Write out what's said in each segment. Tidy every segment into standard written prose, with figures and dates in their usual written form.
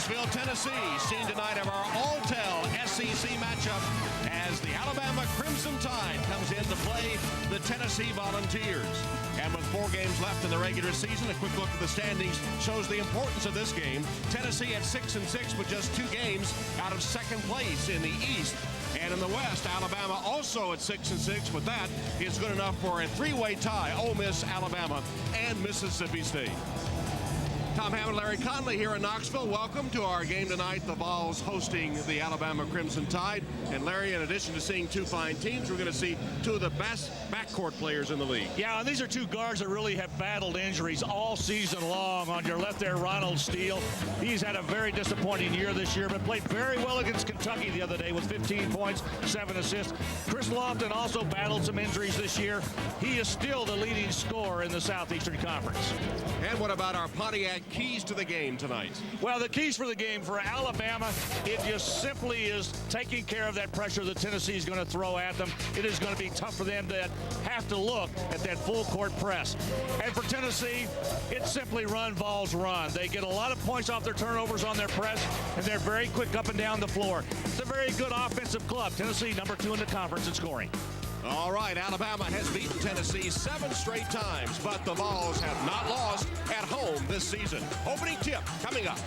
Knoxville, Tennessee, scene tonight of our all-tell SEC matchup as the Alabama Crimson Tide comes in to play the Tennessee Volunteers. And with 4 games left in the regular season, a quick look at the standings shows the importance of this game. Tennessee at 6-6 with just 2 games out of second place in the East. And in the West, Alabama also at 6-6, but that is good enough for a 3-way tie, Ole Miss, Alabama, and Mississippi State. Tom Hammond, Larry Conley here in Knoxville. Welcome to our game tonight. The Vols hosting the Alabama Crimson Tide. And Larry, in addition to seeing 2 fine teams, we're going to see 2 of the best backcourt players in the league. Yeah, and these are 2 guards that really have battled injuries all season long. On your left there, Ronald Steele. He's had a very disappointing year this year, but played very well against Kentucky the other day with 15 points, 7 assists. Chris Lofton also battled some injuries this year. He is still the leading scorer in the Southeastern Conference. And what about our Pontiac keys to the game tonight? Well, the keys for the game for Alabama, it just simply is taking care of that pressure that Tennessee is going to throw at them. It is going to be tough for them to have to look at that full court press. And for Tennessee, it's simply run, Vols, run. They get a lot of points off their turnovers on their press, and they're very quick up and down the floor. It's a very good offensive club. Tennessee, number 2 in the conference in scoring. All right, Alabama has beaten Tennessee 7 straight times, but the Vols have not lost at home this season. Opening tip coming up.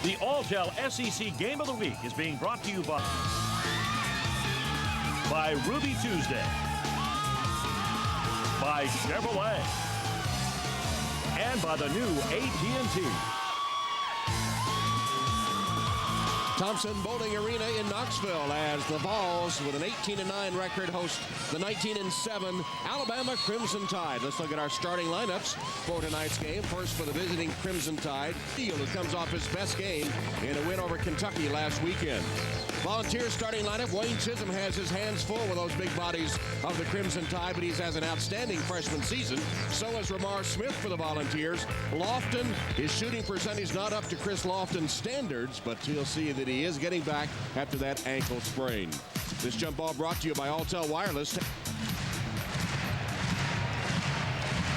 The All-Tell SEC Game of the Week is being brought to you by Ruby Tuesday, by Chevrolet, and by the new AT&T. Thompson Bowling Arena in Knoxville as the Vols, with an 18-9 record, host the 19-7 Alabama Crimson Tide. Let's look at our starting lineups for tonight's game. First for the visiting Crimson Tide, Steele, who comes off his best game in a win over Kentucky last weekend. Volunteers starting lineup, Wayne Chisholm has his hands full with those big bodies of the Crimson Tide, but he's has an outstanding freshman season. So is Ramar Smith for the Volunteers. Lofton, his shooting percentage not up to Chris Lofton's standards, but you'll see that he is getting back after that ankle sprain. This jump ball brought to you by Alltel Wireless.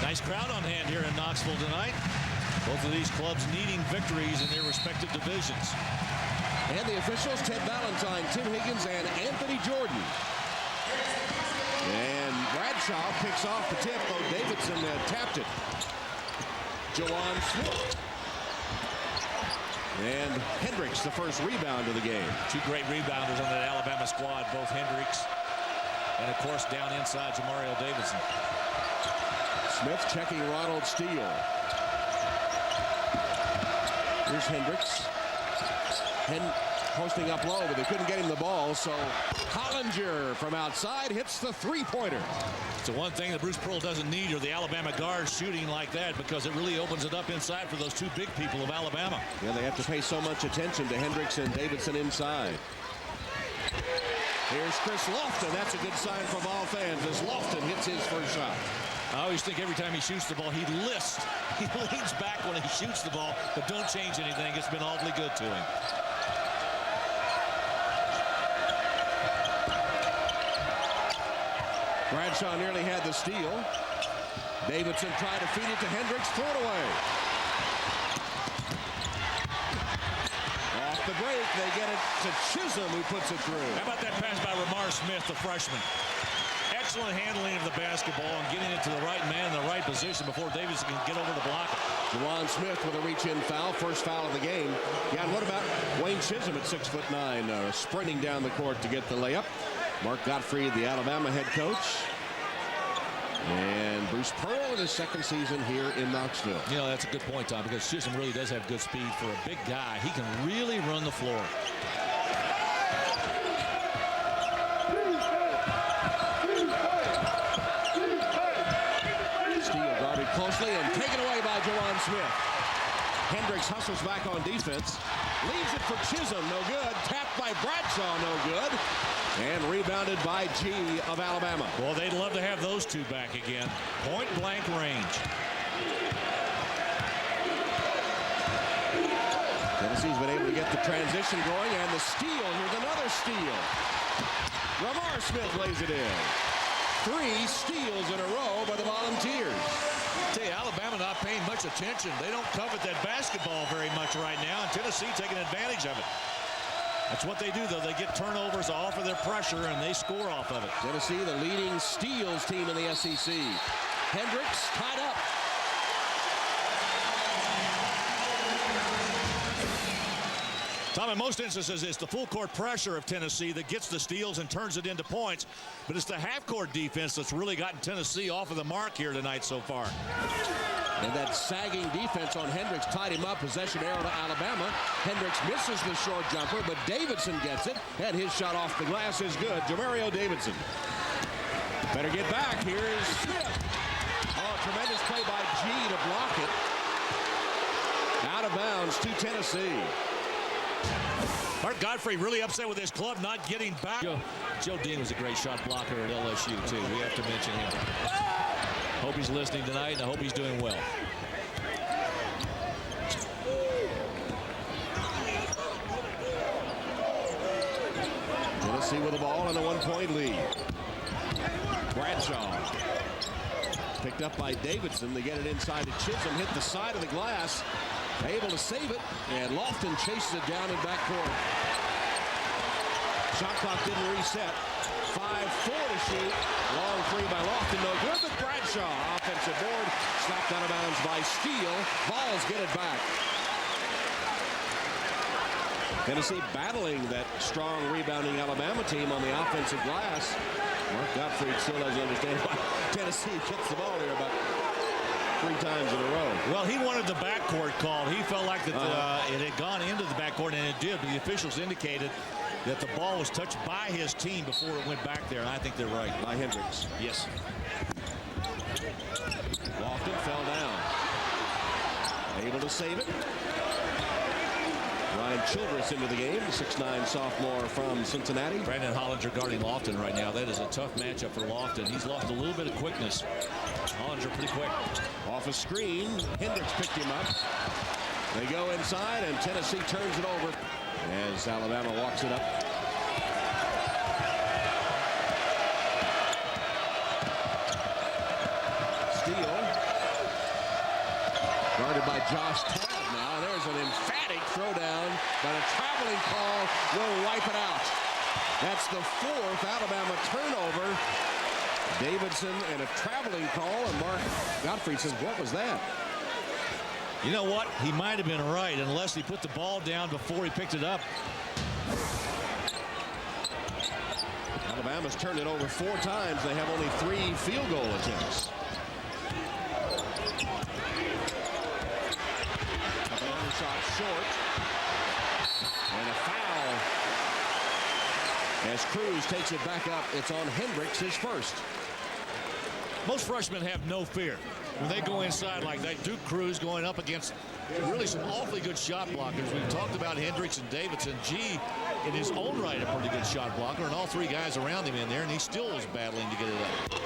Nice crowd on hand here in Knoxville tonight. Both of these clubs needing victories in their respective divisions. And the officials, Ted Valentine, Tim Higgins, and Anthony Jordan. And Bradshaw picks off the tip, though Davidson tapped it. Jawan Smith. And Hendricks, the first rebound of the game. 2 great rebounders on that Alabama squad, both Hendricks and, of course, down inside Jamario Davidson. Smith checking Ronald Steele. Here's Hendricks. Posting up low, but they couldn't get him the ball, so Hollinger from outside hits the 3-pointer. So one thing that Bruce Pearl doesn't need are the Alabama guards shooting like that, because it really opens it up inside for those 2 big people of Alabama. Yeah, they have to pay so much attention to Hendricks and Davidson inside. Here's Chris Lofton. That's a good sign for Vol fans as Lofton hits his first shot. I always think every time he shoots the ball, he lists. He leans back when he shoots the ball, but don't change anything. It's been awfully good to him. Bradshaw nearly had the steal. Davidson tried to feed it to Hendricks, threw it away. Off the break, they get it to Chisholm, who puts it through. How about that pass by Ramar Smith, the freshman? Excellent handling of the basketball and getting it to the right man in the right position before Davidson can get over the block. Jawan Smith with a reach-in foul, first foul of the game. Yeah, and what about Wayne Chisholm at 6'9", sprinting down the court to get the layup? Mark Gottfried, the Alabama head coach. And Bruce Pearl in his second season here in Knoxville. You know, that's a good point, Tom, because Chisholm really does have good speed for a big guy. He can really run the floor. Steele guarded closely and taken away by Jawan Smith. Hendricks hustles back on defense. Leaves it for Chisholm, no good. Tapped by Bradshaw, no good. And rebounded by G of Alabama. Well, they'd love to have those 2 back again. Point blank range. Tennessee's been able to get the transition going, and the steal. Here's another steal. Lamar Smith lays it in. 3 steals in a row by the Volunteers. I tell you, Alabama not paying much attention. They don't covet that basketball very much right now, and Tennessee taking advantage of it. That's what they do, though. They get turnovers off of their pressure, and they score off of it. Tennessee, the leading steals team in the SEC. Hendricks tied up. Tom, in most instances, it's the full court pressure of Tennessee that gets the steals and turns it into points. But it's the half-court defense that's really gotten Tennessee off of the mark here tonight so far. And that sagging defense on Hendricks tied him up. Possession arrow to Alabama. Hendricks misses the short jumper, but Davidson gets it. And his shot off the glass is good. Jamario Davidson. Better get back. Here's Smith. Oh, tremendous play by G to block it. Out of bounds to Tennessee. Art Godfrey really upset with his club not getting back. Joe Dean was a great shot blocker at LSU, too. We have to mention him. Hope he's listening tonight, and I hope he's doing well. Tennessee with the ball and a 1-point lead. Bradshaw. Picked up by Davidson. They get it inside to Chisholm. Hit the side of the glass. Able to save it, and Lofton chases it down in backcourt. Shot clock didn't reset. 5-4 to shoot. Long 3 by Lofton, no good, but Bradshaw. Offensive board, slapped out of bounds by Steele. Vols get it back. Tennessee battling that strong rebounding Alabama team on the offensive glass. Mark Gottfried still doesn't understand why Tennessee gets the ball here about 3 times in a row. Well, he wanted the backcourt called. He felt like that it had gone into the backcourt, and it did. But the officials indicated that the ball was touched by his team before it went back there, and I think they're right. By Hendricks. Yes. Lofton fell down. Able to save it. Ryan Childress into the game, 6'9" sophomore from Cincinnati. Brandon Hollinger guarding Lofton right now. That is a tough matchup for Lofton. He's lost a little bit of quickness. Hollinger pretty quick. Off a screen, Hendricks picked him up. They go inside, and Tennessee turns it over as Alabama walks it up. Steele. Guarded by Josh Tabb now. There's an emphatic throwdown, but a traveling call will wipe it out. That's the 4th Alabama turnover. Davidson and a traveling call, and Mark Gottfried says, what was that? You know what? He might have been right unless he put the ball down before he picked it up. Alabama's turned it over 4 times. They have only 3 field goal attempts. Alabama shot short. And a foul. As Cruz takes it back up, it's on Hendricks, his first. Most freshmen have no fear when they go inside like that. Duke Cruz going up against really some awfully good shot blockers. We've talked about Hendricks and Davidson. G, in his own right, a pretty good shot blocker, and all 3 guys around him in there, and he still is battling to get it up.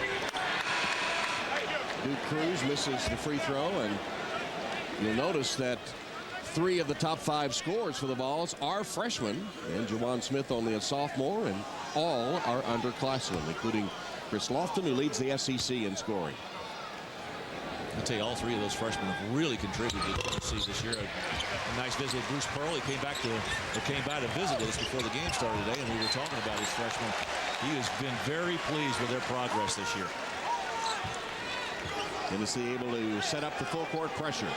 Duke Cruz misses the free throw, and you'll notice that 3 of the top 5 scorers for the Vols are freshmen, and Juwan Smith only a sophomore, and all are underclassmen, including Chris Lofton, who leads the SEC in scoring. I tell you, all 3 of those freshmen have really contributed to Tennessee this year. A nice visit with Bruce Pearl. He came by to visit us before the game started today, and we were talking about his freshman. He has been very pleased with their progress this year. Tennessee able to set up the full court pressure.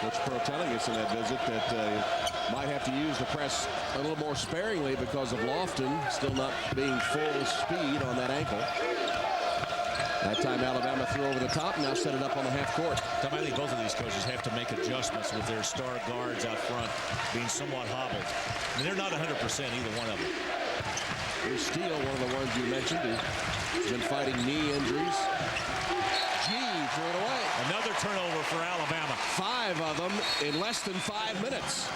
Coach Pearl telling us in that visit that might have to use the press a little more sparingly because of Lofton still not being full speed on that ankle. That time Alabama threw over the top, now set it up on the half court. Tom, I think both of these coaches have to make adjustments with their star guards out front being somewhat hobbled. I mean, they're not 100%, either one of them. Here's Steele, one of the ones you mentioned, who's been fighting knee injuries. G threw it away. Another turnover for Alabama. 5 of them in less than 5 minutes.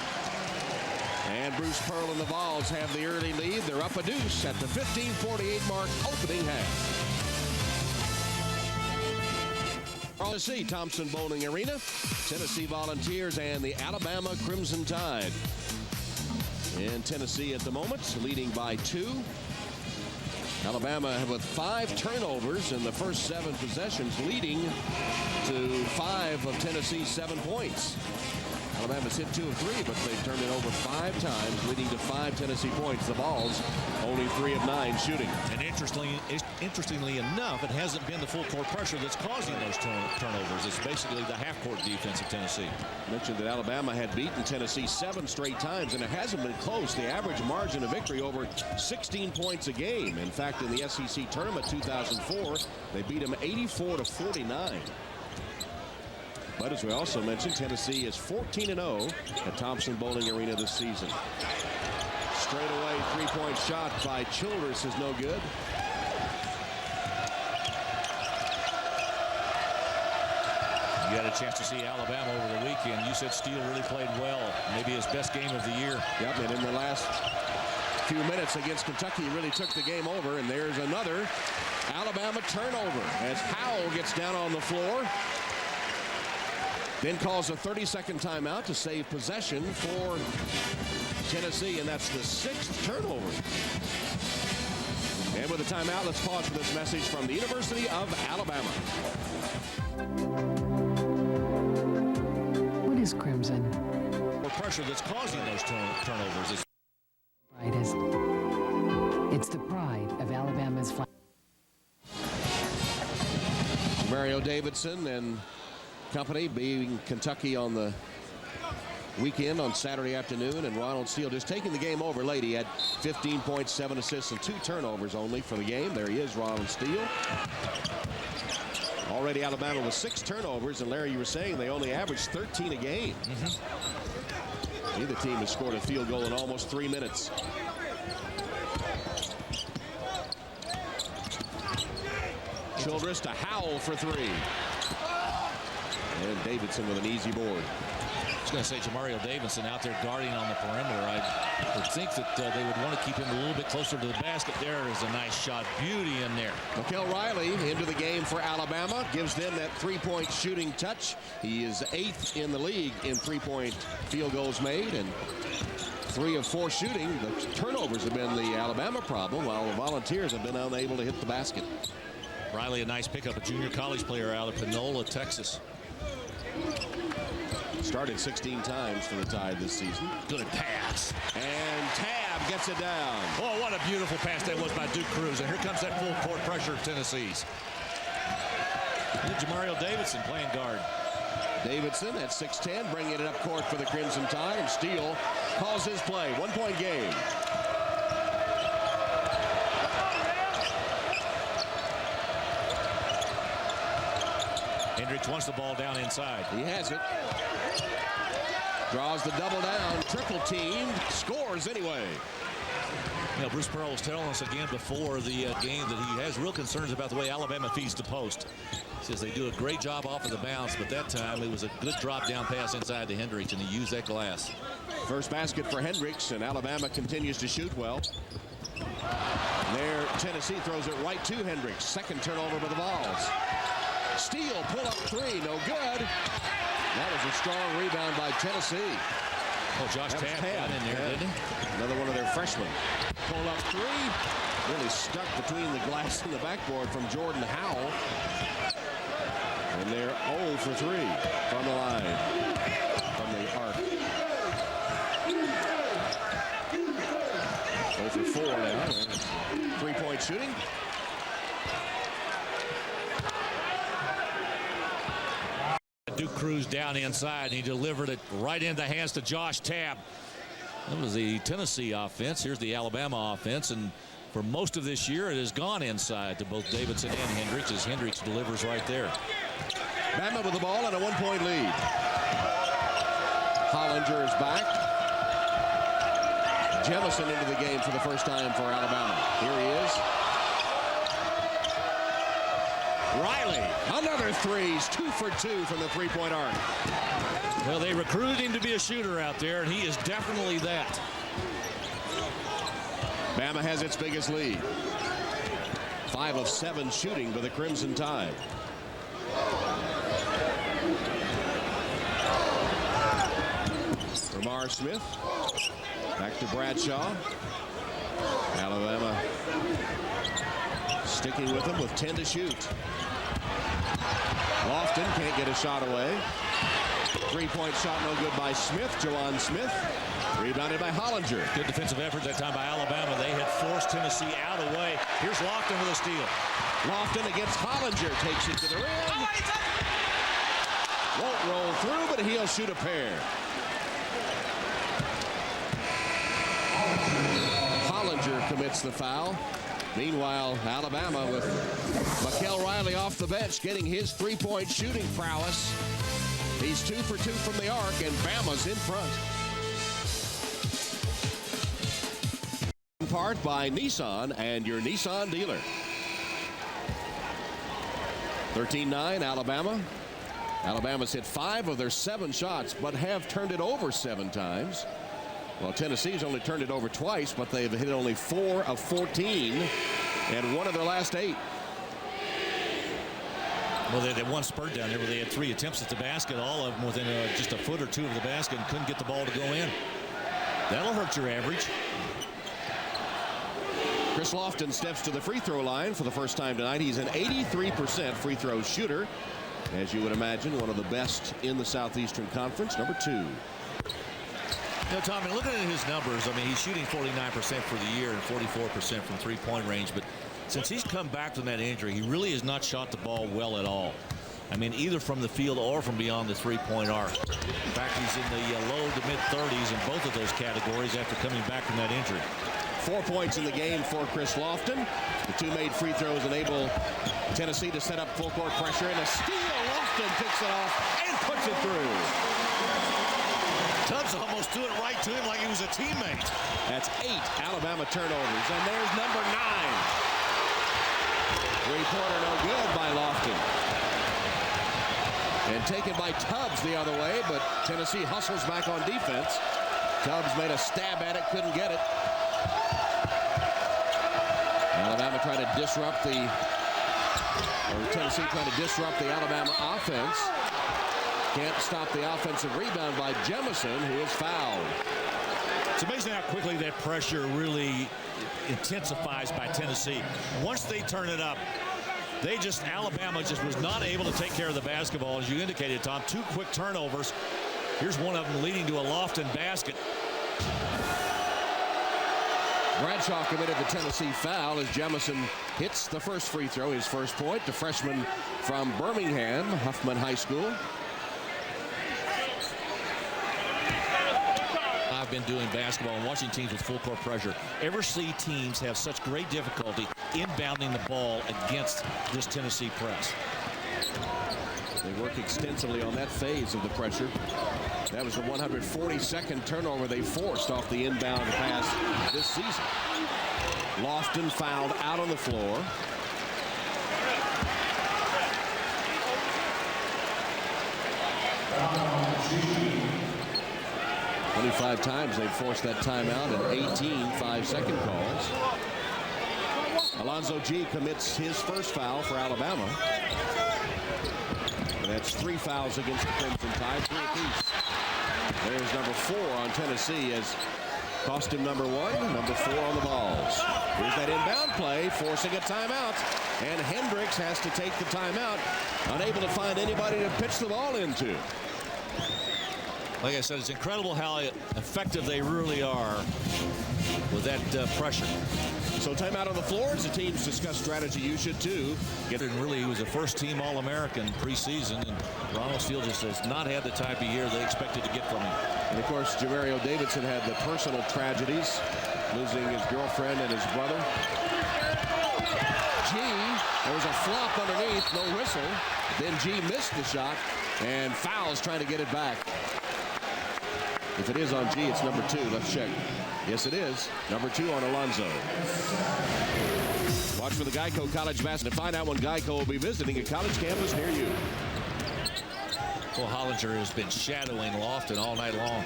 And Bruce Pearl and the Vols have the early lead. They're up a deuce at the 15:48 mark, opening half. Tennessee, Thompson Bowling Arena, Tennessee Volunteers and the Alabama Crimson Tide. in Tennessee at the moment, leading by 2. Alabama with 5 turnovers in the first 7 possessions, leading to 5 of Tennessee's 7 points. Alabama's hit 2 of 3, but they've turned it over 5 times, leading to 5 Tennessee points. The Vols only 3 of 9 shooting. And interestingly enough, it hasn't been the full court pressure that's causing those turnovers. It's basically the half-court defense of Tennessee. Mentioned that Alabama had beaten Tennessee 7 straight times, and it hasn't been close. The average margin of victory over 16 points a game. In fact, in the SEC tournament 2004, they beat them 84-49. But as we also mentioned, Tennessee is 14-0 at Thompson-Boling Arena this season. Straightaway three-point shot by Childress is no good. You had a chance to see Alabama over the weekend. You said Steele really played well. Maybe his best game of the year. Yep, and in the last few minutes against Kentucky, he really took the game over. And there's another Alabama turnover as Howell gets down on the floor. Then calls a 30-second timeout to save possession for Tennessee, and that's the 6th turnover. And with a timeout, let's pause for this message from the University of Alabama. What is crimson? The pressure that's causing those turnovers. It's the pride of Alabama's flag. Mario Davidson and company beating Kentucky on the weekend on Saturday afternoon, and Ronald Steele just taking the game over late. He had 15 points, 7 assists, and 2 turnovers only for the game. There he is, Ronald Steele. Already Alabama with 6 turnovers, and Larry, you were saying they only averaged 13 a game. Neither team has scored a field goal in almost 3 minutes. Childress to Howell for 3. And Davidson with an easy board. I was going to say Jamario Davidson out there guarding on the perimeter. I would think that they would want to keep him a little bit closer to the basket. There is a nice shot. Beauty in there. Mikel Riley into the game for Alabama. Gives them that 3-point shooting touch. He is 8th in the league in 3-point field goals made. And 3 of 4 shooting. The turnovers have been the Alabama problem, while the Volunteers have been unable to hit the basket. Riley, a nice pickup, a junior college player out of Panola, Texas. Started 16 times for the Tide this season. Good pass. And Tab gets it down. Oh, what a beautiful pass that was by Duke Cruz. And here comes that full court pressure of Tennessee's. Jamario Davidson playing guard. Davidson at 6'10", bringing it up court for the Crimson Tide. And Steele calls his play. 1-point game. Hendricks wants the ball down inside. He has it. Draws the double down. Triple team. Scores anyway. You know, Bruce Pearl was telling us again before the game that he has real concerns about the way Alabama feeds the post. He says they do a great job off of the bounce, but that time it was a good drop down pass inside to Hendricks, and he used that glass. First basket for Hendricks, and Alabama continues to shoot well. There, Tennessee throws it right to Hendricks. Second turnover by the Vols. Steele, pull up 3, no good. That was a strong rebound by Tennessee. Oh, Josh Tab got in there, didn't he? Another one of their freshmen. Pull up 3. Really stuck between the glass and the backboard from Jordan Howell. And they're 0 for 3 from the line, from the arc. 0 for 4 now. 3-point shooting. Duke Cruz down inside, and he delivered it right into the hands to Josh Tab. That was the Tennessee offense. Here's the Alabama offense, and for most of this year it has gone inside to both Davidson and Hendricks, as Hendricks delivers right there. Bama with the ball and a 1-point lead. Hollinger is back. Jemison into the game for the first time for Alabama. Here he is. Riley, another 3s, 2 for 2 from the 3-point arc. Well, they recruited him to be a shooter out there, and he is definitely that. Bama has its biggest lead. 5 of 7 shooting for the Crimson Tide. Lamar Smith Back to Bradshaw. Alabama sticking with them with 10 to shoot. Lofton can't get a shot away. Three-point shot no good by Smith. Jawan Smith. Rebounded by Hollinger. Good defensive effort that time by Alabama. They had forced Tennessee out away. Here's Lofton with a steal. Lofton against Hollinger. Takes it to the rim. Won't roll through, but he'll shoot a pair. Hollinger commits the foul. Meanwhile, Alabama with Mikel Riley off the bench getting his three-point shooting prowess. He's 2 for 2 from the arc, and Bama's in front. In part by Nissan and your Nissan dealer. 13-9 Alabama. Alabama's hit 5 of their 7 shots, but have turned it over 7 times. Well, Tennessee's only turned it over twice, but they've hit only 4 of 14 and 1 of their last 8. Well, they had one spurt down there where they had 3 attempts at the basket, all of them within just a foot or 2 of the basket, and couldn't get the ball to go in. That'll hurt your average. Chris Lofton steps to the free throw line for the first time tonight. He's an 83% free throw shooter. As you would imagine, one of the best in the Southeastern Conference, number 2. You know, Tommy, looking at his numbers, I mean, he's shooting 49% for the year and 44% from three-point range. But since he's come back from that injury, he really has not shot the ball well at all. I mean, either from the field or from beyond the three-point arc. In fact, he's in the low to mid-30s in both of those categories after coming back from that injury. 4 points in the game for Chris Lofton. The 2 made free throws enable Tennessee to set up full court pressure, and a steal. Lofton picks it off and puts it through. Tubbs almost threw it right to him like he was a teammate. That's 8 Alabama turnovers, and there's number 9. Three-pointer no good by Lofton. And taken by Tubbs the other way, but Tennessee hustles back on defense. Tubbs made a stab at it, couldn't get it. Alabama trying to disrupt Tennessee trying to disrupt the Alabama offense. Can't stop the offensive rebound by Jemison, who is fouled. It's amazing how quickly that pressure really intensifies by Tennessee. Once they turn it up, Alabama just was not able to take care of the basketball, as you indicated, Tom. 2 quick turnovers. Here's one of them leading to a Lofton basket. Bradshaw committed the Tennessee foul as Jemison hits the first free throw, his first point. The freshman from Birmingham, Huffman High School. I've been doing basketball and watching teams with full court pressure. Ever see teams have such great difficulty inbounding the ball against this Tennessee press? They work extensively on that phase of the pressure. That was the 142nd turnover they forced off the inbound pass this season. Lofton fouled out on the floor. "25 times they've forced that timeout and 18 5-second calls. Alonzo G commits his first foul for Alabama. That's 3 fouls against the Crimson Tide, 3 apiece. There's number 4 on Tennessee as cost him number 1, number 4 on the balls. Here's that inbound play, forcing a timeout. And Hendricks has to take the timeout, unable to find anybody to pitch the ball into. Like I said, it's incredible how effective they really are with that pressure. So timeout on the floor as the teams discuss strategy. You should too. Really, he was a first-team All-American preseason, and Ronaldsfield just has not had the type of year they expected to get from him. And of course, Jamario Davidson had the personal tragedies, losing his girlfriend and his brother. G, there was a flop underneath, no whistle. Then G missed the shot and fouls trying to get it back. If it is on G, it's number 2. Let's check. Yes, it is. Number 2 on Alonzo. Watch for the Geico College Basket to find out when Geico will be visiting a college campus near you. Well, Hollinger has been shadowing Lofton all night long.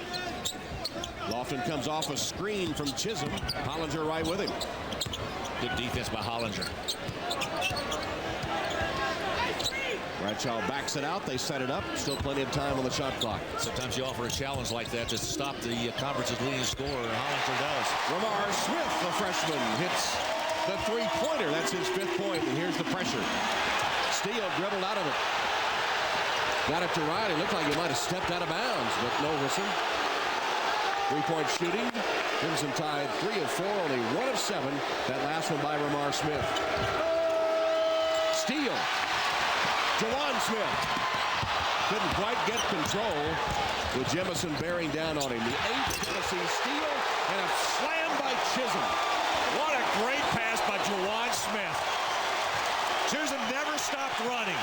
Lofton comes off a screen from Chisholm. Hollinger right with him. Good defense by Hollinger. Bradshaw backs it out. They set it up. Still plenty of time on the shot clock. Sometimes you offer a challenge like that to stop the conference's leading scorer. Hollinger does. Ramar Smith, the freshman, hits the three-pointer. That's his 5th point, and here's the pressure. Steele dribbled out of it. Got it to Riley. Looked like he might have stepped out of bounds, but no whistle. 3-point shooting. Crimson Tide 3 of 4, only 1 of 7. That last one by Ramar Smith. Steele. Jawan Smith. Couldn't quite get control with Jemison bearing down on him. The 8th Tennessee steal and a slam by Chisholm. What a great pass by Jawan Smith. Chisholm never stopped running.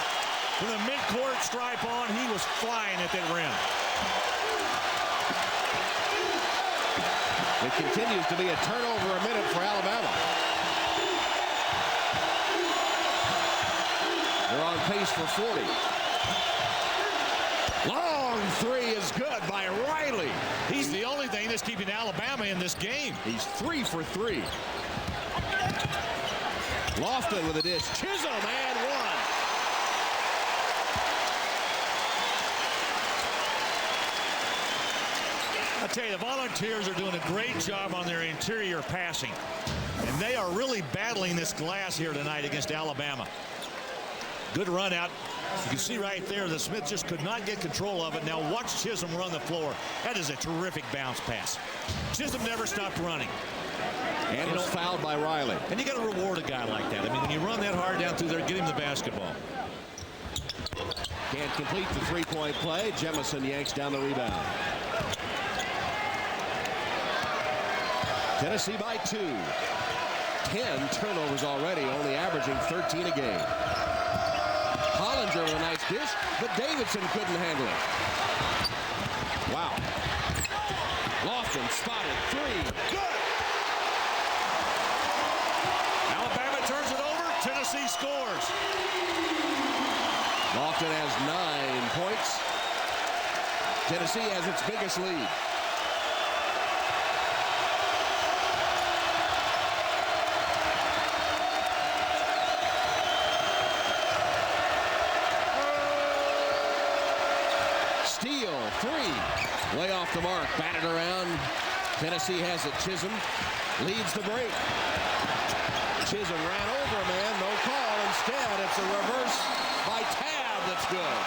With a midcourt stripe on, he was flying at that rim. It continues to be a turnover a minute for Alabama. They're on pace for 40. Long 3 is good by Riley. He's the only thing that's keeping Alabama in this game. He's 3 for 3. Lofton with a dish. Chisholm and 1. I tell you, the Volunteers are doing a great job on their interior passing. And they are really battling this glass here tonight against Alabama. Good run out. You can see right there that Smith just could not get control of it. Now watch Chisholm run the floor. That is a terrific bounce pass. Chisholm never stopped running. And was fouled by Riley. And you got to reward a guy like that. I mean, when you run that hard down through there, get him the basketball. Can't complete the 3-point play. Jemison yanks down the rebound. Tennessee by 2. 10 turnovers already, only averaging 13 a game. Hollinger with a nice dish, but Davidson couldn't handle it. Wow. Lofton spotted 3. Good! Alabama turns it over. Tennessee scores. Lofton has 9 points. Tennessee has its biggest lead. Steele, 3. Way off the mark. Batted around. Tennessee has it. Chisholm leads the break. Chisholm ran over a man. No call. Instead, it's a reverse by Tabb that's good.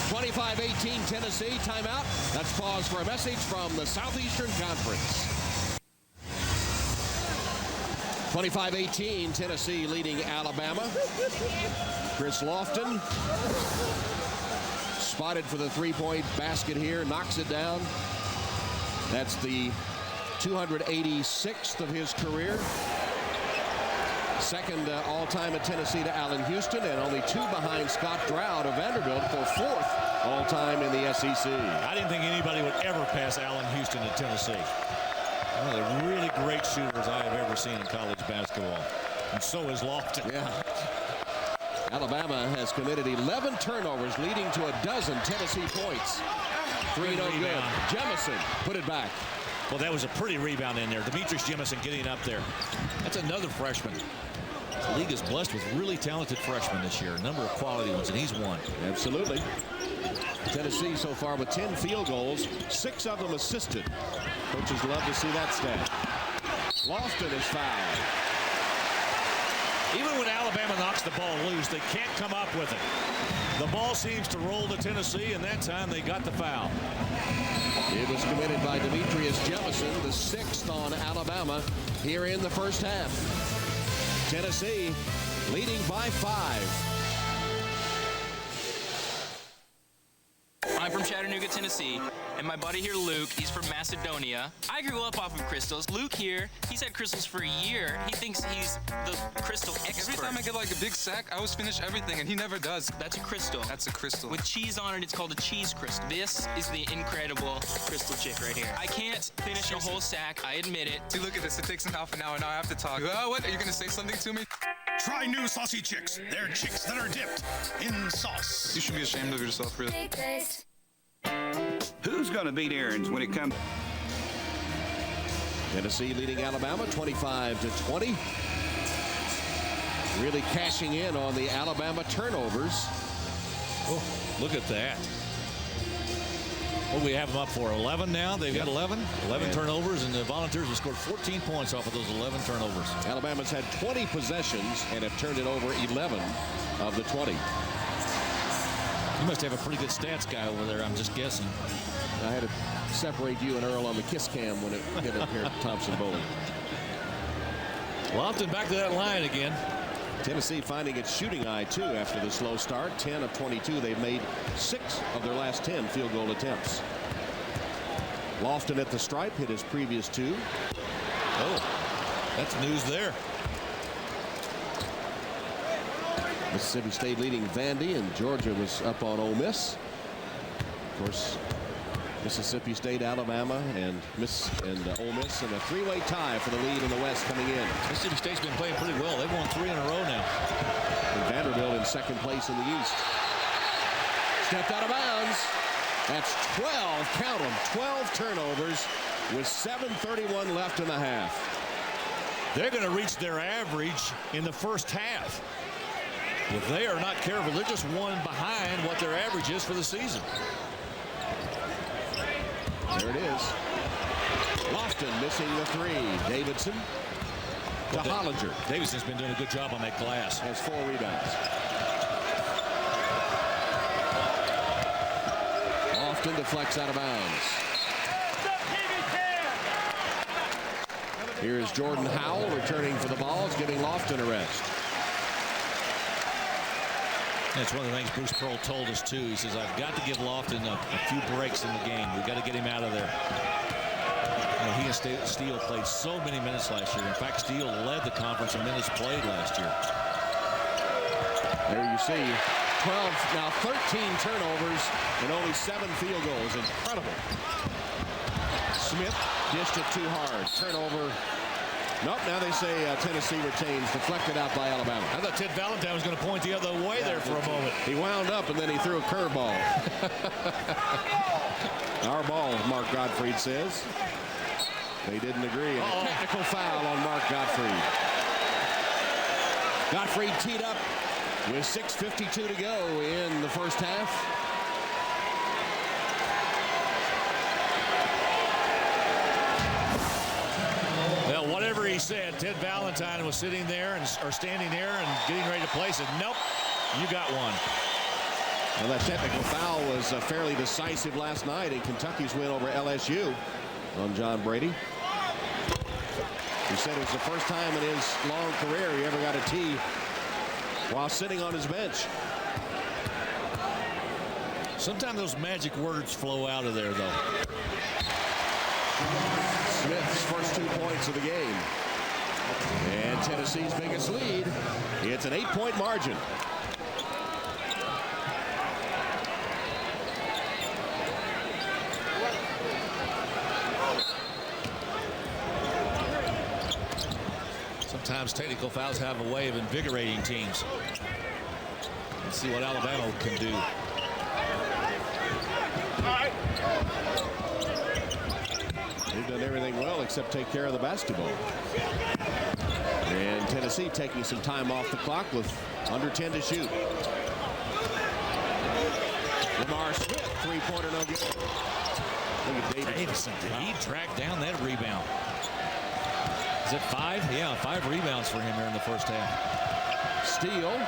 (25-18) Tennessee. Timeout. Let's pause for a message from the Southeastern Conference. 25-18, Tennessee leading Alabama. Chris Lofton spotted for the 3-point basket here, knocks it down. That's the 286th of his career. Second all-time at Tennessee to Allen Houston, and only 2 behind Scott Stroud of Vanderbilt for 4th all-time in the SEC. I didn't think anybody would ever pass Allen Houston at Tennessee. One of the really great shooters I have ever seen in college basketball. And so is Lofton. Yeah. Alabama has committed 11 turnovers, leading to a dozen Tennessee points. 3 no good. Jemison put it back. Well, that was a pretty rebound in there. Demetrius Jemison getting up there. That's another freshman. The league is blessed with really talented freshmen this year. A number of quality ones, and he's one. Absolutely. Tennessee so far with 10 field goals, 6 of them assisted. Coaches love to see that stat. Lofton is fouled. Even when Alabama knocks the ball loose, they can't come up with it. The ball seems to roll to Tennessee, and that time they got the foul. It was committed by Demetrius Jemison, the 6th on Alabama here in the first half. Tennessee leading by 5. I'm from Chattanooga, Tennessee, and my buddy here, Luke, he's from Macedonia. I grew up off of crystals. Luke here, he's had crystals for a year. He thinks he's the crystal expert. Every time I get like a big sack, I always finish everything, and he never does. That's a crystal. That's a crystal. With cheese on it, it's called a cheese crystal. This is the incredible crystal chick right here. I can't finish a whole sack, I admit it. See, look at this. It takes an half an hour. Now I have to talk. What? Are you going to say something to me? Try new Saucy Chicks. They're chicks that are dipped in sauce. You should be ashamed of yourself, really. Who's going to beat Aaron's when it comes? Tennessee leading Alabama 25-20. Really cashing in on the Alabama turnovers. Oh, look at that. Well, we have them up for 11 now. They've got 11 turnovers, and the Volunteers have scored 14 points off of those 11 turnovers. Alabama's had 20 possessions and have turned it over 11 of the 20. You must have a pretty good stats guy over there, I'm just guessing. I had to separate you and Earl on the kiss cam when it hit up here at Thompson Bowling. Lofton back to that line again. Tennessee finding its shooting eye, too, after the slow start. 10 of 22. They've made 6 of their last 10 field goal attempts. Lofton at the stripe, hit his previous 2. Oh, that's news there. Mississippi State leading Vandy, and Georgia was up on Ole Miss. Of course, Mississippi State, Alabama, and Ole Miss, and a 3-way tie for the lead in the West coming in. Mississippi State's been playing pretty well. They've won 3 in a row now. And Vanderbilt in second place in the East. Stepped out of bounds. That's 12, count them, 12 turnovers with 7:31 left in the half. They're going to reach their average in the first half. If they are not careful, they're just one behind what their average is for the season. There it is. Lofton missing the 3. Davidson to Hollinger. Davidson's been doing a good job on that glass. Has 4 rebounds. Lofton deflects out of bounds. Here is Jordan Howell returning for the ball. It's giving Lofton a rest. That's one of the things Bruce Pearl told us, too. He says, I've got to give Lofton a few breaks in the game. We've got to get him out of there. You know, he and Steele played so many minutes last year. In fact, Steele led the conference in minutes played last year. There you see 12, now 13 turnovers and only 7 field goals. Incredible. Smith dished it too hard. Turnover. Nope, now they say Tennessee retains. Deflected out by Alabama. I thought Ted Valentine was going to point the other way there for a moment. He wound up and then he threw a curveball. Our ball, Mark Gottfried says. They didn't agree. A technical foul on Mark Gottfried. Gottfried teed up with 6:52 to go in the first half. Well, whatever he said, Ted Valentine was sitting there or standing there and getting ready to place it. Nope, you got one. Well, that technical foul was fairly decisive last night in Kentucky's win over LSU on John Brady. He said it was the first time in his long career he ever got a tee while sitting on his bench. Sometimes those magic words flow out of there, though. Smith's first 2 points of the game. And Tennessee's biggest lead. It's an 8-point margin. Sometimes technical fouls have a way of invigorating teams. Let's see what Alabama can do. They've done everything well except take care of the basketball. And Tennessee taking some time off the clock with under 10 to shoot. Lamar Smith, 3-pointer, no good. Look at Davidson. Did he track down that rebound? Is it 5? Yeah, 5 rebounds for him here in the first half. Steele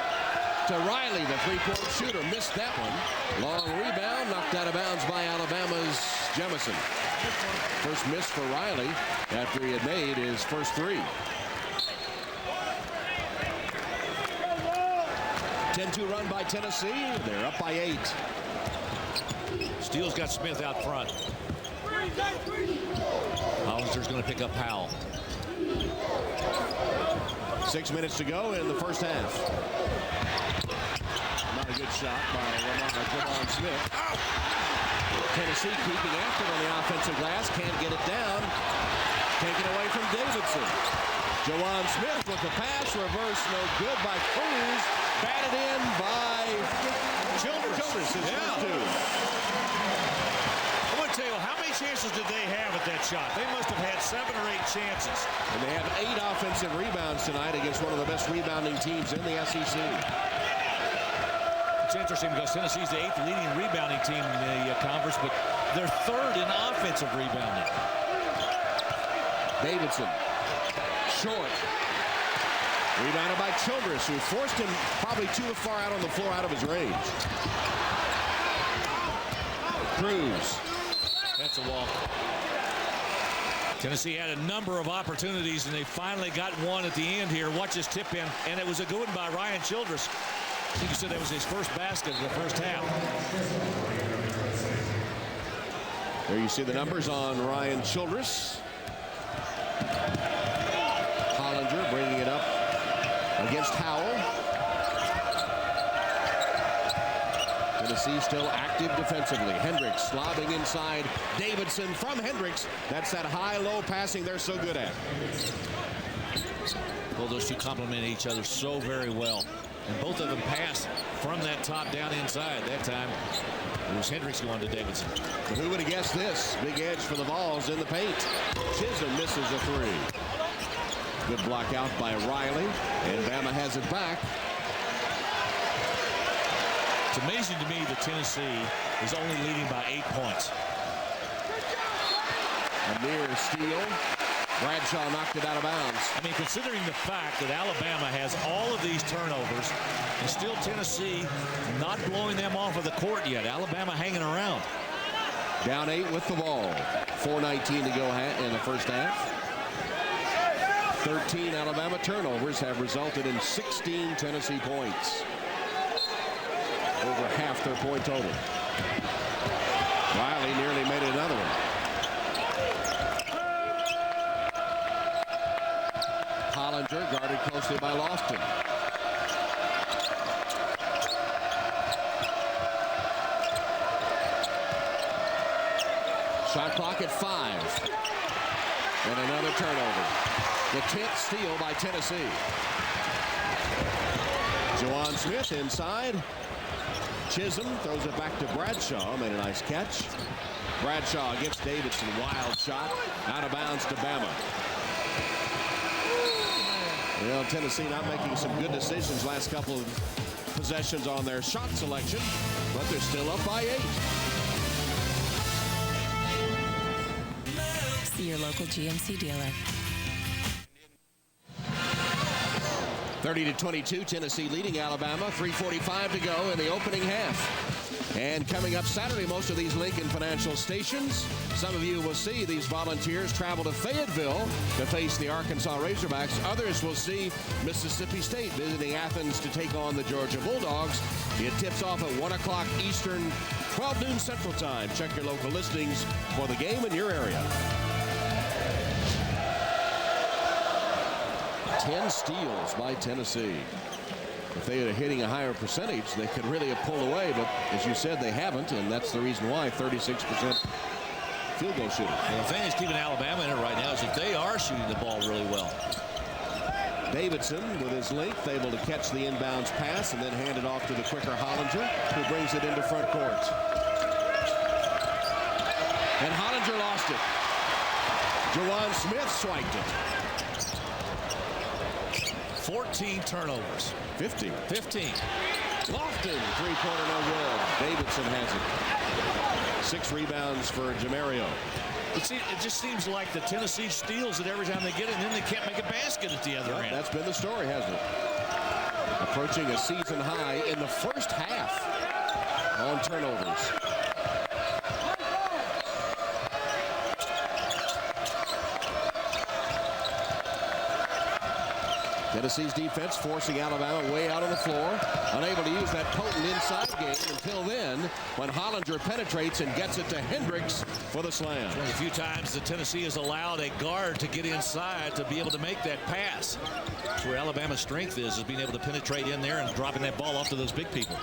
to Riley, the 3-point shooter, missed that one. Long rebound, knocked out of bounds by Alabama's Jemison. First miss for Riley after he had made his first 3. 10-2 run by Tennessee. They're up by 8. Steele's got Smith out front. Hollister's going to pick up Howell. 6 minutes to go in the first half. Not a good shot by Lamar Smith. Tennessee keeping after it on the offensive glass. Can't get it down. Taken away from Davidson. Jawan Smith with the pass. Reverse, no good by Cruz. Batted in by Childress. His first 2. How much chances did they have at that shot? They must have had 7 or 8 chances. And they have 8 offensive rebounds tonight against one of the best rebounding teams in the SEC. It's interesting because Tennessee's the 8th leading rebounding team in the conference, but they're 3rd in offensive rebounding. Davidson, short. Rebounded by Childress, who forced him probably too far out on the floor, out of his range. Cruz. That's a walk. Tennessee had a number of opportunities, and they finally got one at the end here. Watch this tip in, and it was a good one by Ryan Childress. I think you said that was his first basket of the first half. There you see the numbers on Ryan Childress. Hollinger bringing it up against Howell. Tennessee still active defensively. Hendricks lobbing inside. Davidson from Hendricks. That's that high-low passing they're so good at. Well, those two complement each other so very well. And both of them pass from that top down inside. That time it was Hendricks going to Davidson. But who would have guessed this? Big edge for the Vols in the paint. Chisholm misses a 3. Good block out by Riley. And Bama has it back. It's amazing to me that Tennessee is only leading by 8 points. A near steal. Bradshaw knocked it out of bounds. I mean, considering the fact that Alabama has all of these turnovers and still Tennessee not blowing them off of the court yet. Alabama hanging around. Down 8 with the ball. 4:19 to go in the first half. 13 Alabama turnovers have resulted in 16 Tennessee points. Over half their point total. Riley nearly made another one. Hollinger guarded closely by Lofton. Shot clock at 5. And another turnover. The 10th steal by Tennessee. Juwan Smith inside. Chisholm throws it back to Bradshaw. Made a nice catch. Bradshaw against Davidson. Wild shot. Out of bounds to Bama. Well, Tennessee not making some good decisions last couple of possessions on their shot selection, but they're still up by 8. See your local GMC dealer. 30-22, Tennessee leading Alabama. 3:45 to go in the opening half. And coming up Saturday, most of these Lincoln Financial stations. Some of you will see these Volunteers travel to Fayetteville to face the Arkansas Razorbacks. Others will see Mississippi State visiting Athens to take on the Georgia Bulldogs. It tips off at 1 o'clock Eastern, 12 noon Central Time. Check your local listings for the game in your area. 10 steals by Tennessee. If they are hitting a higher percentage, they could really have pulled away, but as you said, they haven't, and that's the reason why 36% field goal shooting. Well, the thing that's keeping Alabama in it right now is that they are shooting the ball really well. Davidson, with his length, able to catch the inbounds pass and then hand it off to the quicker Hollinger, who brings it into front court. And Hollinger lost it. Juwan Smith swiped it. 14 turnovers. 15. Lofton, three-pointer, no good. Davidson has it. 6 rebounds for Jamario. It just seems like the Tennessee steals it every time they get it, and then they can't make a basket at the other end. That's been the story, hasn't it? Approaching a season high in the first half on turnovers. Tennessee's defense forcing Alabama way out on the floor. Unable to use that potent inside game until then when Hollinger penetrates and gets it to Hendricks for the slam. It's one of the few times that Tennessee has allowed a guard to get inside to be able to make that pass. That's where Alabama's strength is being able to penetrate in there and dropping that ball off to those big people.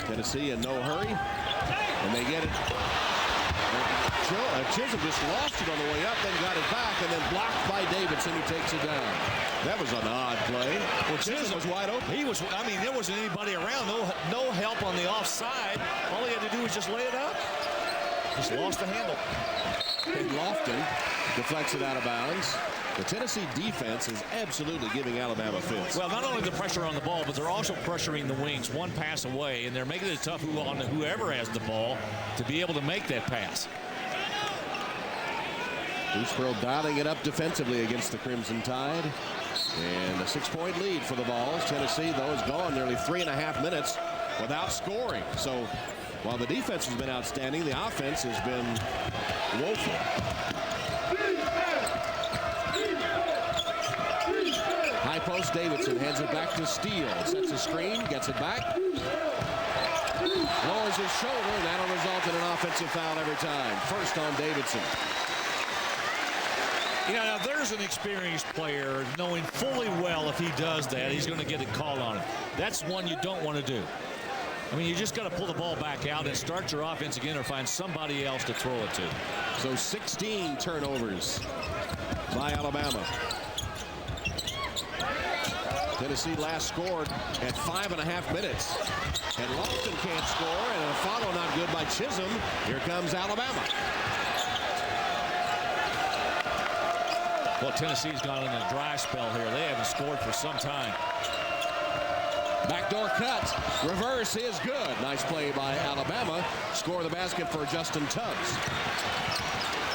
Tennessee in no hurry, and they get it. And Chisholm just lost it on the way up, then got it back, and then blocked by Davidson, who takes it down. That was an odd play. Well, Chisholm was wide open. He was. I mean, there wasn't anybody around. No help on the offside. All he had to do was just lay it up. Just lost the handle. And Lofton deflects it out of bounds. The Tennessee defense is absolutely giving Alabama fits. Well, not only the pressure on the ball, but they're also pressuring the wings one pass away, and they're making it tough on whoever has the ball to be able to make that pass. Bruce dialing it up defensively against the Crimson Tide. And a 6-point lead for the Vols. Tennessee, though, has gone nearly 3.5 minutes without scoring. So while the defense has been outstanding, the offense has been woeful. High post, Davidson hands it back to Steele. Sets a screen, gets it back. Lowers his shoulder, and that'll result in an offensive foul every time. First on Davidson. You know, now there's an experienced player knowing fully well if he does that, he's going to get a call on it. That's one you don't want to do. I mean, you just got to pull the ball back out and start your offense again or find somebody else to throw it to. So 16 turnovers by Alabama. Tennessee last scored at 5.5 minutes. And Lofton can't score, and a follow not good by Chisholm. Here comes Alabama. Well, Tennessee's gone in a dry spell here. They haven't scored for some time. Backdoor cut. Reverse is good. Nice play by Alabama. Score the basket for Justin Tubbs.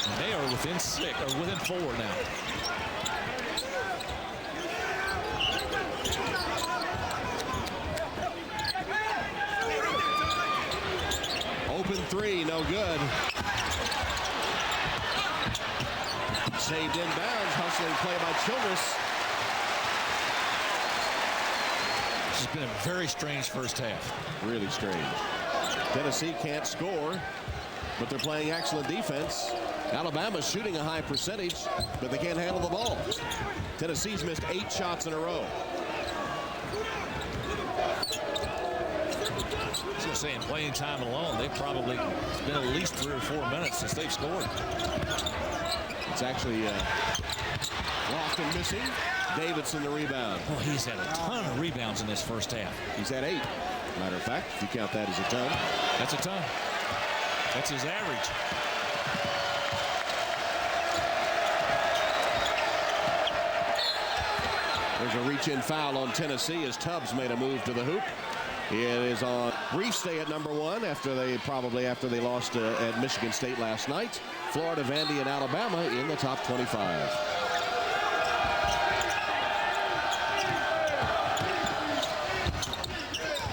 And they are within 4 now. Open three, no good. Saved inbounds. Hustling play by Childress. This has been a very strange first half. Really strange. Tennessee can't score, but they're playing excellent defense. Alabama's shooting a high percentage, but they can't handle the ball. Tennessee's missed 8 shots in a row. I was going to say, in playing time alone, they've probably, it's been at least 3 or 4 minutes since they've scored. It's actually Lofton missing. Davidson the rebound. Well, he's had a ton of rebounds in this first half. He's had 8. Matter of fact, if you count that as a ton. That's a ton. That's his average. There's a reach-in foul on Tennessee as Tubbs made a move to the hoop. It is on brief stay at number 1 after they lost at Michigan State last night. Florida, Vandy, and Alabama in the top 25.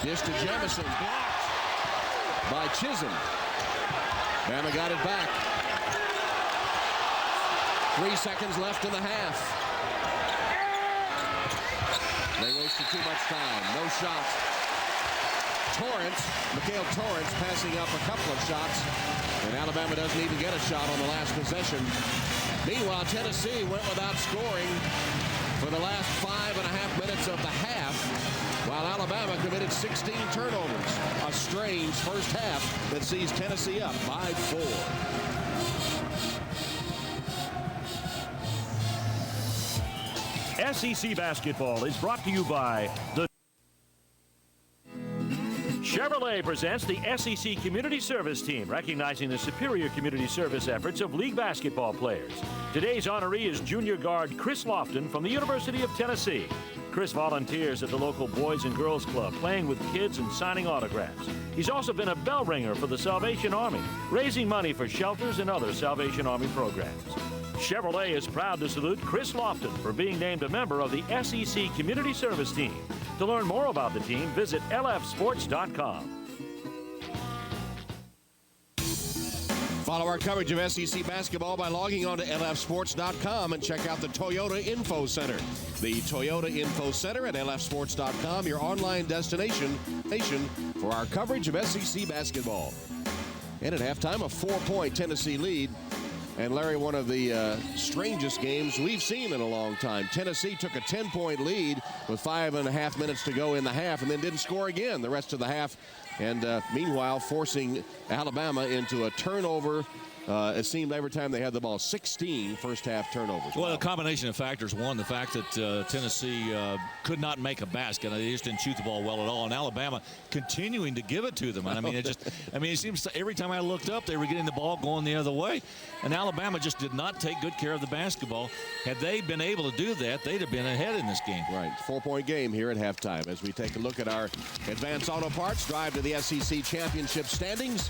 Dish to Jamison, blocked by Chisholm. Bama got it back. 3 seconds left in the half. They wasted too much time. No shot. Mikhail Torrance passing up a couple of shots, and Alabama doesn't even get a shot on the last possession. Meanwhile, Tennessee went without scoring for the last 5.5 minutes of the half, while Alabama committed 16 turnovers. A strange first half that sees Tennessee up by 4. SEC basketball is brought to you by the Chevrolet presents the SEC Community Service Team, recognizing the superior community service efforts of league basketball players. Today's honoree is junior guard Chris Lofton from the University of Tennessee. Chris volunteers at the local Boys and Girls Club, playing with kids and signing autographs. He's also been a bell ringer for the Salvation Army, raising money for shelters and other Salvation Army programs. Chevrolet is proud to salute Chris Lofton for being named a member of the SEC Community Service Team. To learn more about the team, visit lfsports.com. Follow our coverage of SEC basketball by logging on to lfsports.com and check out the Toyota Info Center. The Toyota Info Center at lfsports.com, your online destination for our coverage of SEC basketball. And at halftime, a 4-point Tennessee lead. And Larry, one of the strangest games we've seen in a long time. Tennessee took a 10-point lead with 5.5 minutes to go in the half and then didn't score again the rest of the half. And meanwhile, forcing Alabama into a turnover it seemed every time they had the ball. 16 first-half turnovers. Well, a combination of factors. One, the fact that Tennessee could not make a basket. They just didn't shoot the ball well at all. And Alabama continuing to give it to them. And I mean, it seems every time I looked up, they were getting the ball going the other way. And Alabama just did not take good care of the basketball. Had they been able to do that, they'd have been ahead in this game. Right. 4-point game here at halftime as we take a look at our Advanced Auto Parts drive to the SEC Championship standings.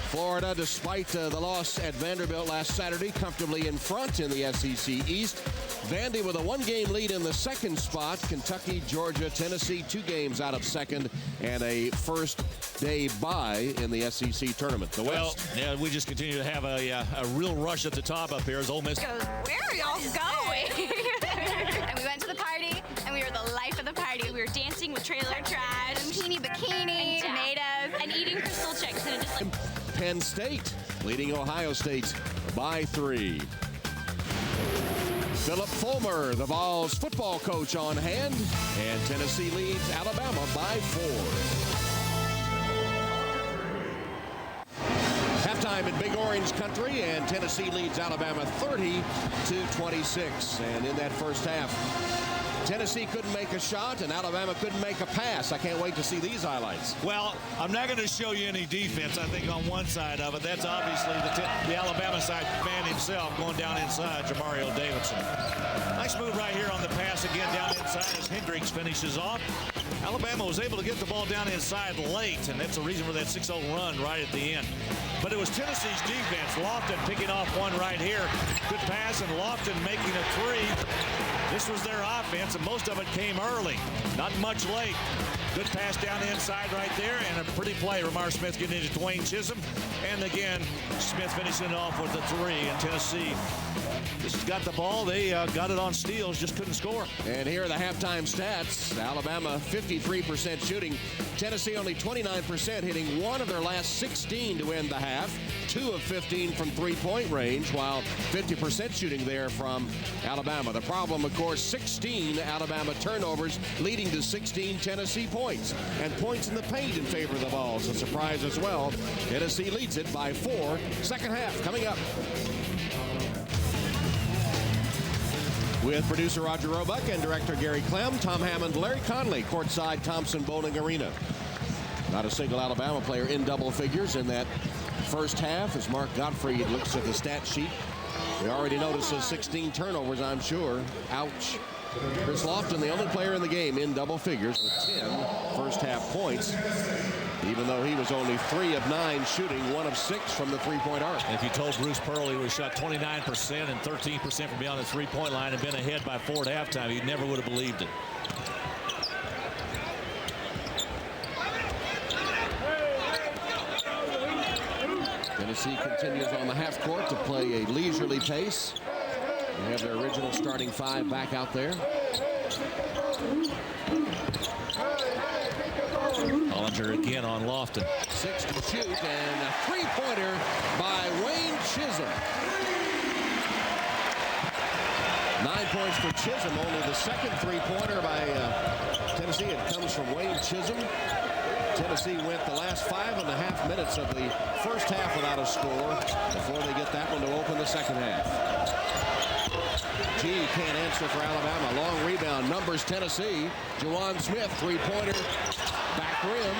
Florida, despite the loss at Vanderbilt last Saturday, comfortably in front in the SEC East. Vandy with a 1-game lead in the second spot. Kentucky, Georgia, Tennessee, 2 games out of second, and a first-day bye in the SEC tournament. The West. Well, yeah, we just continue to have a real rush at the top up here as Ole Miss. Goes, where are y'all going? And we went to the party, and we were the life of the party. We were dancing with trailer trash, teeny bikini, tomatoes, and eating crystal chicks. And it just like... Penn State leading Ohio State by 3. Philip Fulmer, the Vols football coach, on hand, and Tennessee leads Alabama by 4. Halftime in Big Orange Country, and Tennessee leads Alabama 30-26. And in that first half, Tennessee couldn't make a shot, and Alabama couldn't make a pass. I can't wait to see these highlights. Well, I'm not going to show you any defense, I think, on one side of it. That's obviously the Alabama side man himself going down inside, Jamario Davidson. Nice move right here on the pass again down inside as Hendricks finishes off. Alabama was able to get the ball down inside late, and that's the reason for that 6-0 run right at the end. But it was Tennessee's defense. Lofton picking off one right here. Good pass, and Lofton making a 3. This was their offense, and most of it came early. Not much late. Good pass down inside right there, and a pretty play. Ramar Smith getting into Dwayne Chisholm. And again, Smith finishing off with the 3. And Tennessee just got the ball. They got it on steals, just couldn't score. And here are the halftime stats. Alabama 53% shooting. Tennessee only 29%, hitting 1 of their last 16 to end the half. 2 of 15 from three-point range, while 50% shooting there from Alabama. The problem, of course, 16 Alabama turnovers, leading to 16 Tennessee points. And points in the paint in favor of the Vols. A surprise as well. Tennessee leads it by 4. Second half coming up. With producer Roger Roebuck and director Gary Clem, Tom Hammond, Larry Conley, courtside Thompson Bowling Arena. Not a single Alabama player in double figures in that first half as Mark Gottfried looks at the stat sheet. We already noticed those 16 turnovers, I'm sure. Ouch. Chris Lofton, the only player in the game in double figures with 10 first half points, even though he was only 3 of 9 shooting, 1 of 6 from the three-point arc. And if you told Bruce Pearl he was shot 29% and 13% from beyond the three-point line and been ahead by 4 at halftime, he never would have believed it. Tennessee continues on the half court to play a leisurely pace. They have their original starting 5 back out there. Hollinger again on Lofton. 6 to shoot, and a three-pointer by Wayne Chisholm. 9 points for Chisholm, only the second three-pointer by Tennessee. It comes from Wayne Chisholm. Tennessee went the last 5.5 minutes of the first half without a score before they get that one to open the second half. G can't answer for Alabama. Long rebound, numbers Tennessee. Juwan Smith, three-pointer, back rim.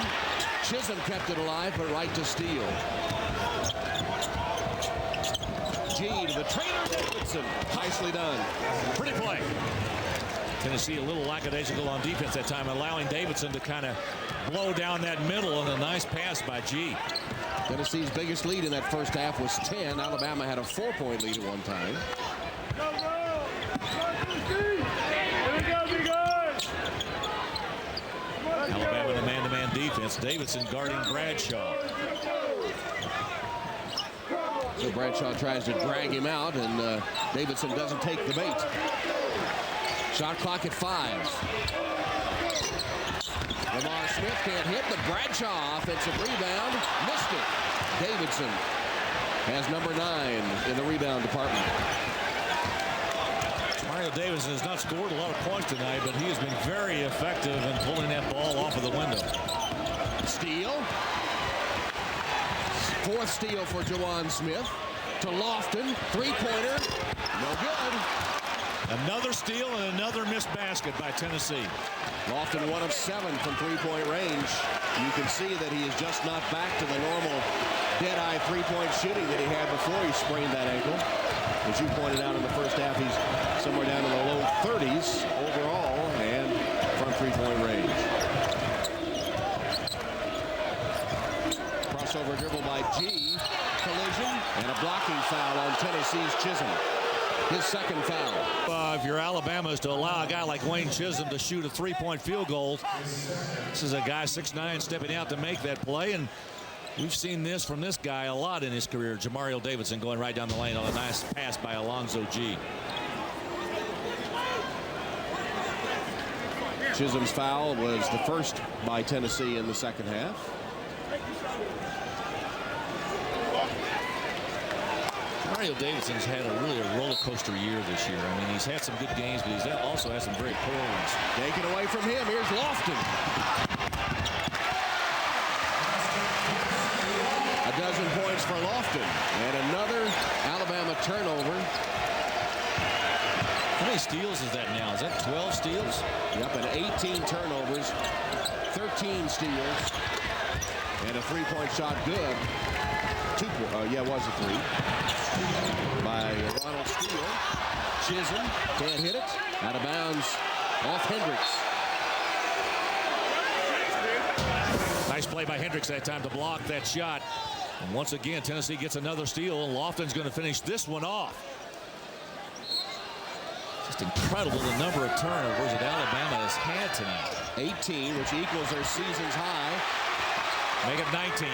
Chisholm kept it alive, but right to steal. G to the trainer, Davidson. Nicely done. Pretty play. Tennessee a little lackadaisical on defense that time, allowing Davidson to kind of blow down that middle, and a nice pass by G. Tennessee's biggest lead in that first half was 10. Alabama had a 4-point lead at one time. Alabama in a man-to-man defense. Davidson guarding Bradshaw. So Bradshaw tries to drag him out, and Davidson doesn't take the bait. Shot clock at 5. Lamar Smith can't hit, but Bradshaw, offensive rebound, missed it. Davidson has number 9 in the rebound department. Mario Davidson has not scored a lot of points tonight, but he has been very effective in pulling that ball off of the window. Steal. Fourth steal for Jawan Smith. To Lofton. Three-pointer. No good. Another steal and another missed basket by Tennessee. Lofton 1 of 7 from three-point range. You can see that he is just not back to the normal dead-eye three-point shooting that he had before he sprained that ankle. As you pointed out in the first half, he's somewhere down in the low 30s overall and from three-point range. Crossover dribble by G. Collision and a blocking foul on Tennessee's Chisholm. His second foul. If you're Alabama, is to allow a guy like Wayne Chisholm to shoot a three-point field goal. This is a guy 6'9" stepping out to make that play, and we've seen this from this guy a lot in his career. Jamario Davidson going right down the lane on a nice pass by Alonzo G. Chisholm's foul was the first by Tennessee in the second half. Mario Davidson's had a roller coaster year this year. I mean, he's had some good games, but he's also had some very poor ones. Taken away from him. Here's Lofton. A dozen points for Lofton. And another Alabama turnover. How many steals is that now? Is that 12 steals? Yep, and 18 turnovers, 13 steals, and a three-point shot good. Yeah, it was a three. By Ronald Steele. Chisholm can't hit it. Out of bounds off Hendricks. Nice play by Hendricks that time to block that shot. And once again, Tennessee gets another steal. Lofton's going to finish this one off. Just incredible the number of turnovers that Alabama has had tonight. 18, which equals their season's high. Make it 19.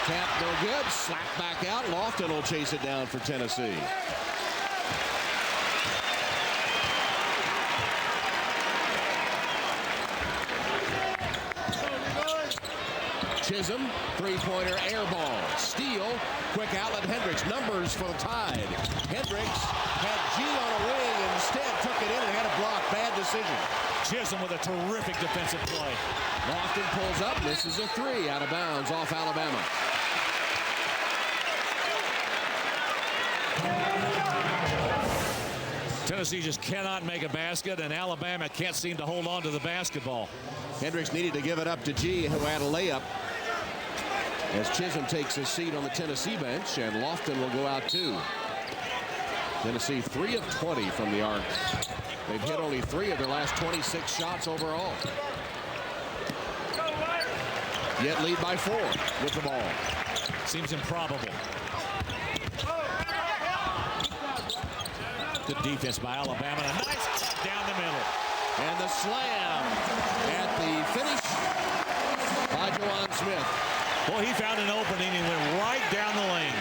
Tap no good. Slap back out. Lofton will chase it down for Tennessee. Chisholm, three-pointer air ball. Steal, quick outlet Hendricks. Numbers for the Tide. Hendricks had G on a wing and instead took it in and had a block. Bad decision. Chisholm with a terrific defensive play. Lofton pulls up, misses a three out of bounds off Alabama. Tennessee just cannot make a basket, and Alabama can't seem to hold on to the basketball. Hendricks needed to give it up to G, who had a layup. As Chisholm takes his seat on the Tennessee bench, and Lofton will go out too. Tennessee 3 of 20 from the arc. They've hit only 3 of their last 26 shots overall. Yet lead by 4 with the ball. Seems improbable. Good defense by Alabama. A nice cut down the middle. And the slam at the finish by Jawan Smith. Boy, he found an opening and went right down the lane.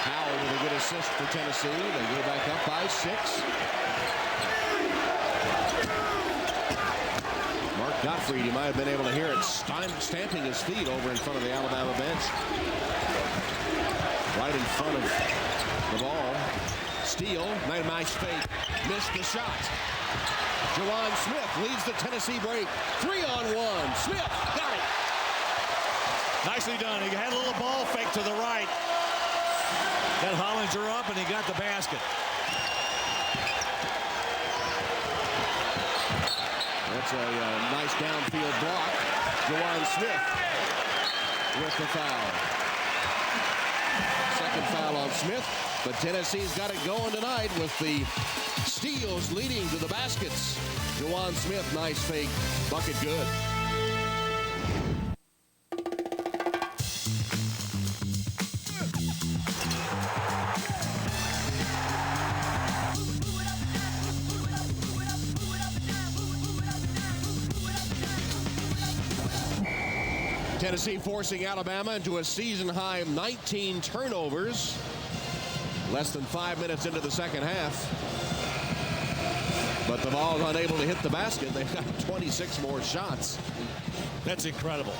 Howell with a good assist for Tennessee. They go back up by 6. Mark Gottfried, you might have been able to hear it stamping his feet over in front of the Alabama bench. Right in front of the ball. Steele, nice fake, missed the shot. Jawan Smith leads the Tennessee break. 3-on-1. Smith got it. Nicely done. He had a little ball fake to the right. Got Hollinger up, and he got the basket. That's a nice downfield block. Jawan Smith with the foul. Second foul on Smith, but Tennessee's got it going tonight with the steals leading to the baskets. Jawan Smith, nice fake, bucket good. Tennessee forcing Alabama into a season-high 19 turnovers. Less than 5 minutes into the second half. But the Vols unable to hit the basket. They've got 26 more shots. That's incredible.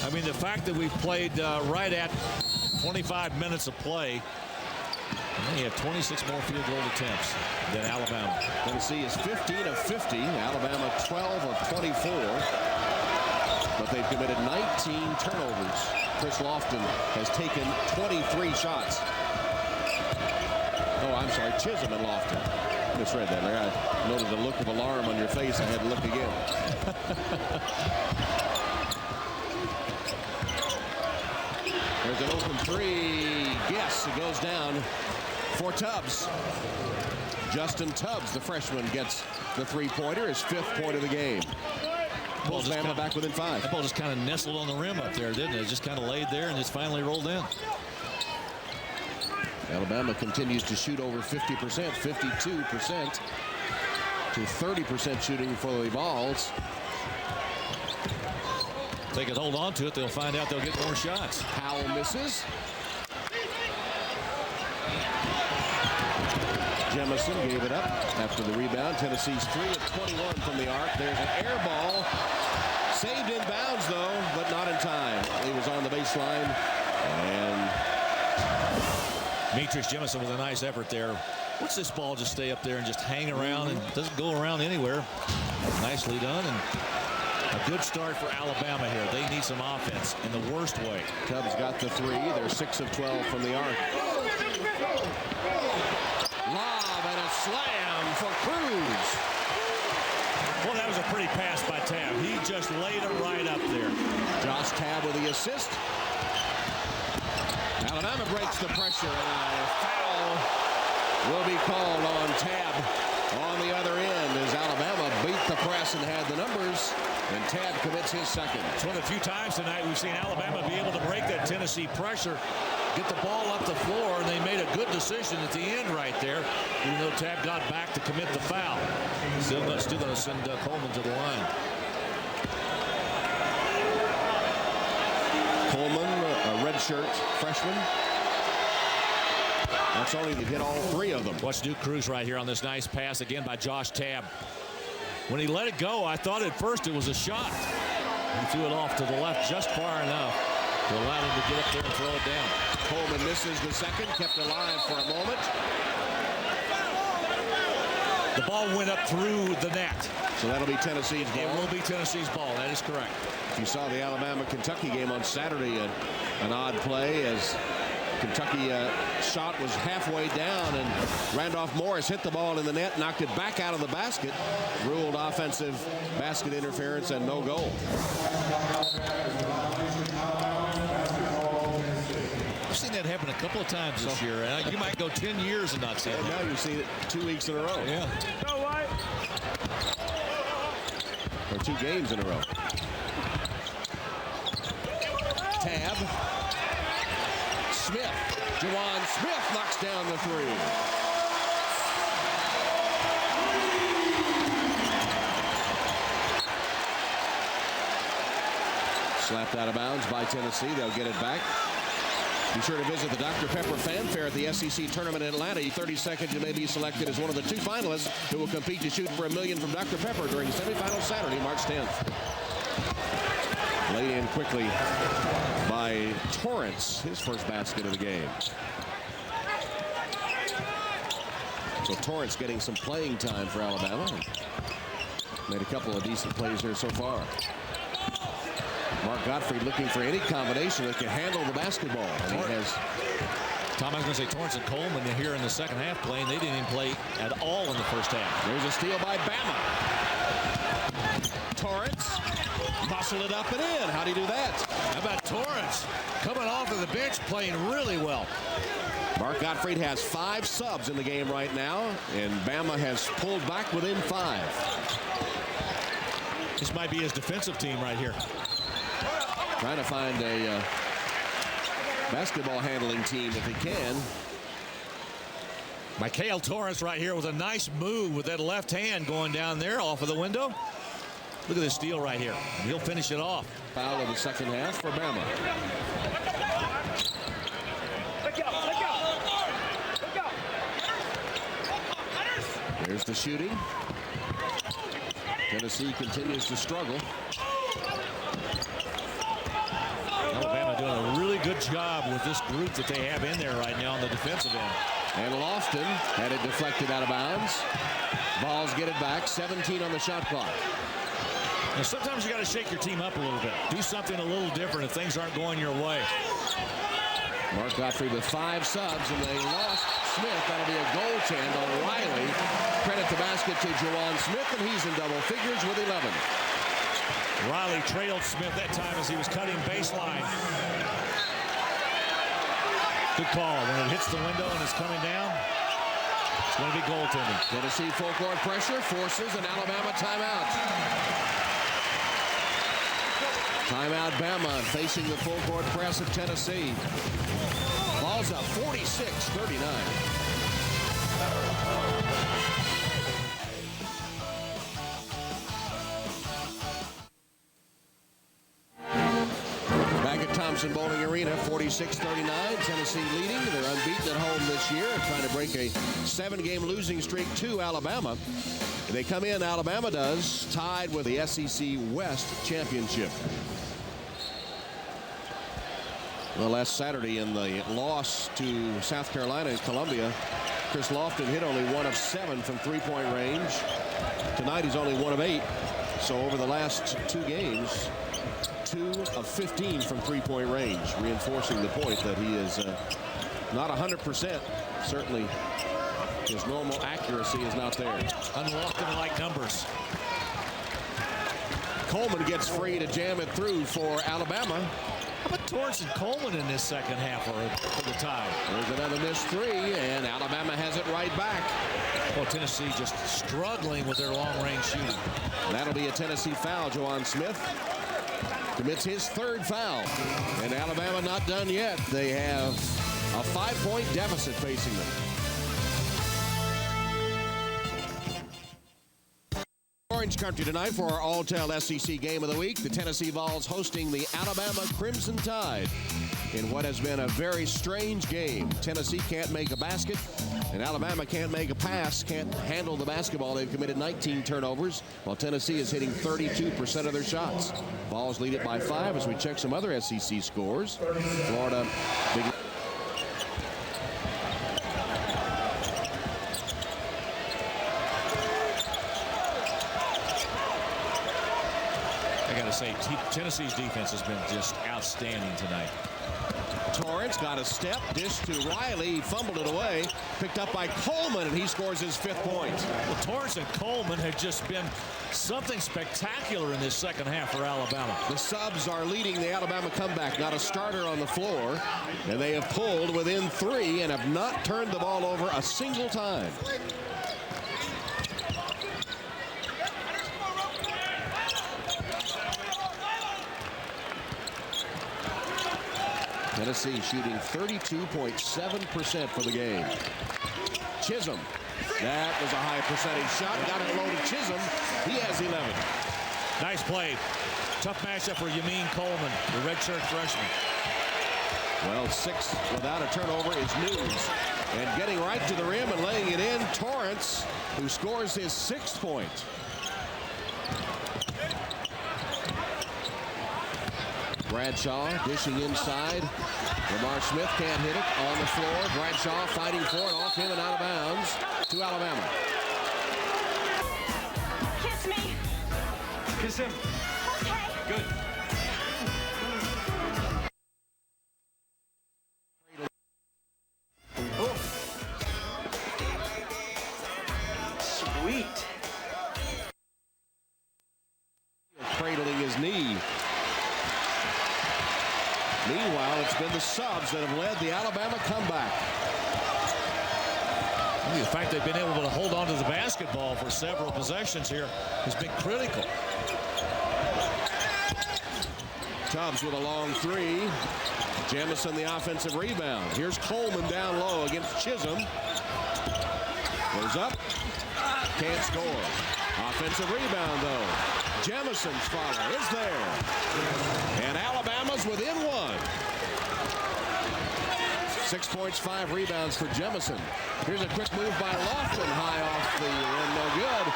I mean, the fact that we've played right at 25 minutes of play, And they have 26 more field goal attempts than Alabama. Tennessee is 15 of 50. Alabama 12 of 24. But they've committed 19 turnovers. Chris Lofton has taken 23 shots. Oh, I'm sorry, Chisholm and Lofton. I misread that there. I noted a look of alarm on your face. I had to look again. There's an open three. Yes, it goes down for Tubbs. Justin Tubbs, the freshman, gets the three-pointer, his 5th point of the game. Pulls Bama back within 5. That ball just kind of nestled on the rim up there, didn't it? It just kind of laid there and just finally rolled in. Alabama continues to shoot over 50%, 52% to 30% shooting for the balls. If they can hold on to it, they'll find out they'll get more shots. Powell misses. Jemison gave it up after the rebound. Tennessee's 3 of 21 from the arc. There's an air ball. Saved in bounds, though, but not in time. He was on the baseline. And Demetrius Jemison with a nice effort there. What's this ball just stay up there and just hang around and doesn't go around anywhere. Nicely done. And a good start for Alabama here. They need some offense in the worst way. Tubbs got the 3. They're 6 of 12 from the arc. Lob and a slam for Cruz. Well, that was a pretty pass by Tab. He just laid it right up there. Josh Tab with the assist. Alabama breaks the pressure, and a foul will be called on Tab on the other end as Alabama beat the press and had the numbers, and Tab commits his second. It's one of the few times tonight we've seen Alabama be able to break that Tennessee pressure, get the ball up the floor, and they made a good decision at the end right there, even though Tab got back to commit the foul. Still going to send Coleman to the line. Coleman, a redshirt freshman. That's only to hit all 3 of them. Watch Duke Cruz right here on this nice pass again by Josh Tab. When he let it go, I thought at first it was a shot. He threw it off to the left just far enough to allow him to get up there and throw it down. Coleman misses the second, kept alive for a moment. The ball went up through the net. So that'll be Tennessee's ball. It will be Tennessee's ball. That is correct. If you saw the Alabama-Kentucky game on Saturday, an odd play as Kentucky shot was halfway down, and Randolph Morris hit the ball in the net, knocked it back out of the basket, ruled offensive basket interference and no goal. I've seen that happen a couple of times this year. You might go 10 years and not see it. Now you've seen it 2 weeks in a row. Yeah. Or 2 games in a row. Tab. Smith. Jawan Smith knocks down the 3. Slapped out of bounds by Tennessee. They'll get it back. Be sure to visit the Dr. Pepper Fan Fair at the SEC Tournament in Atlanta. 30 seconds, you may be selected as one of the 2 finalists who will compete to shoot for $1 million from Dr. Pepper during semifinal Saturday, March 10th. Laid in quickly by Torrance, his first basket of the game. So Torrance getting some playing time for Alabama. Made a couple of decent plays here so far. Mark Gottfried looking for any combination that can handle the basketball. And he has. Tom, I was going to say Torrance and Coleman here in the second half playing. They didn't even play at all in the first half. There's a steal by Bama. Torrance muscle it up and in. How do you do that? How about Torrance coming off of the bench playing really well? Mark Gottfried has 5 subs in the game right now, and Bama has pulled back within 5. This might be his defensive team right here. Trying to find a basketball handling team if he can. Mikhail Torrance right here with a nice move with that left hand going down there off of the window. Look at this steal right here. He'll finish it off. Foul of the second half for Bama. There's the shooting. Tennessee continues to struggle. Alabama doing a really good job with this group that they have in there right now on the defensive end. And Lofton had it deflected out of bounds. Vols get it back. 17 on the shot clock. Now, sometimes you got to shake your team up a little bit. Do something a little different if things aren't going your way. Mark Godfrey with 5 subs, and they lost Smith. That'll be a goaltend on Riley. Credit the basket to Jawan Smith, and he's in double figures with 11. Riley trailed Smith that time as he was cutting baseline. Good call. When it hits the window and it's coming down, it's going to be goaltending. Tennessee full court pressure forces an Alabama timeout. Timeout Bama facing the full court press of Tennessee. Ball's up 46-39. Back at Thompson Bowling Arena, 46-39. Tennessee leading. They're unbeaten at home this year, trying to break a 7-game losing streak to Alabama. They come in, Alabama does, tied with the SEC West Championship. Well, last Saturday in the loss to South Carolina and Columbia, Chris Lofton hit only 1 of 7 from three-point range. Tonight he's only 1 of 8. So over the last 2 games, 2 of 15 from three-point range, reinforcing the point that he is not 100%. Certainly his normal accuracy is not there. Unlofton-like numbers. Coleman gets free to jam it through for Alabama. How about Torrance and Coleman in this second half for the tie? There's another missed 3, and Alabama has it right back. Well, Tennessee just struggling with their long-range shooting. That'll be a Tennessee foul. Jawan Smith commits his 3rd foul. And Alabama not done yet. They have a 5-point deficit facing them. Orange Country tonight for our All-Tel SEC Game of the Week. The Tennessee Vols hosting the Alabama Crimson Tide in what has been a very strange game. Tennessee can't make a basket, and Alabama can't make a pass, can't handle the basketball. They've committed 19 turnovers, while Tennessee is hitting 32% of their shots. Vols lead it by 5 as we check some other SEC scores. Florida big. I got to say, Tennessee's defense has been just outstanding tonight. Torrance got a step, dish to Riley, he fumbled it away, picked up by Coleman, and he scores his 5th point. Well, Torrance and Coleman have just been something spectacular in this second half for Alabama. The subs are leading the Alabama comeback, not a starter on the floor, and they have pulled within 3 and have not turned the ball over a single time. Tennessee shooting 32.7% for the game. Chisholm. That was a high percentage shot. Got it low to Chisholm. He has 11. Nice play. Tough matchup for Yameen Coleman, the redshirt freshman. Well, 6 without a turnover is news. And getting right to the rim and laying it in, Torrance, who scores his 6th point. Bradshaw dishing inside. Lamar Smith can't hit it on the floor. Bradshaw fighting for it, off him and out of bounds to Alabama. Kiss me. Kiss him. Okay. Good. Oh. Sweet. Cradling his knee. Meanwhile, it's been the subs that have led the Alabama comeback. The fact they've been able to hold on to the basketball for several possessions here has been critical. Tubbs with a long 3. Jamison the offensive rebound. Here's Coleman down low against Chisholm. Goes up. Can't score. Offensive rebound, though. Jamison's follow is there. And Alabama's within 1. 6 points, 5 rebounds for Jamison. Here's a quick move by Lofton, high off the rim, no good.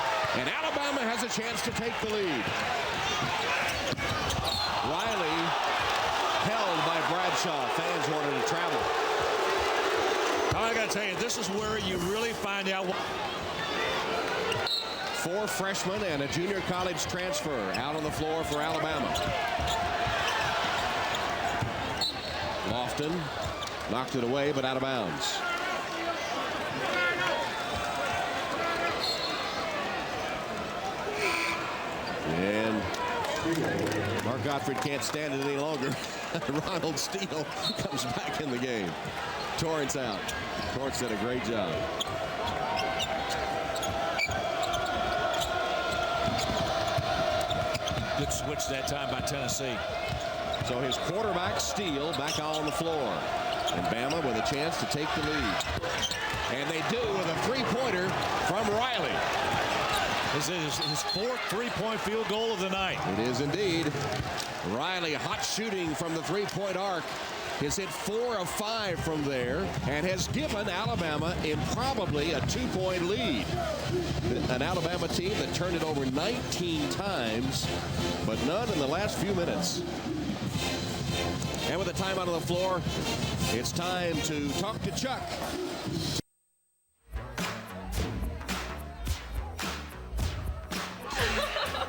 And Alabama has a chance to take the lead. Riley held by Bradshaw. Fans wanted to travel. I got to tell you, this is where you really find out. 4 freshmen and a junior college transfer out on the floor for Alabama. Lofton knocked it away, but out of bounds. And Mark Gottfried can't stand it any longer. Ronald Steele comes back in the game. Torrance out. Torrance did a great job. Good switch that time by Tennessee. So his quarterback, Steele, back on the floor. And Bama with a chance to take the lead. And they do with a three-pointer from Riley. This is his 4th three-point field goal of the night. It is indeed. Riley hot shooting from the three-point arc. Has hit 4 of 5 from there and has given Alabama improbably a 2-point lead. An Alabama team that turned it over 19 times, but none in the last few minutes. And with the timeout on the floor, it's time to talk to Chuck.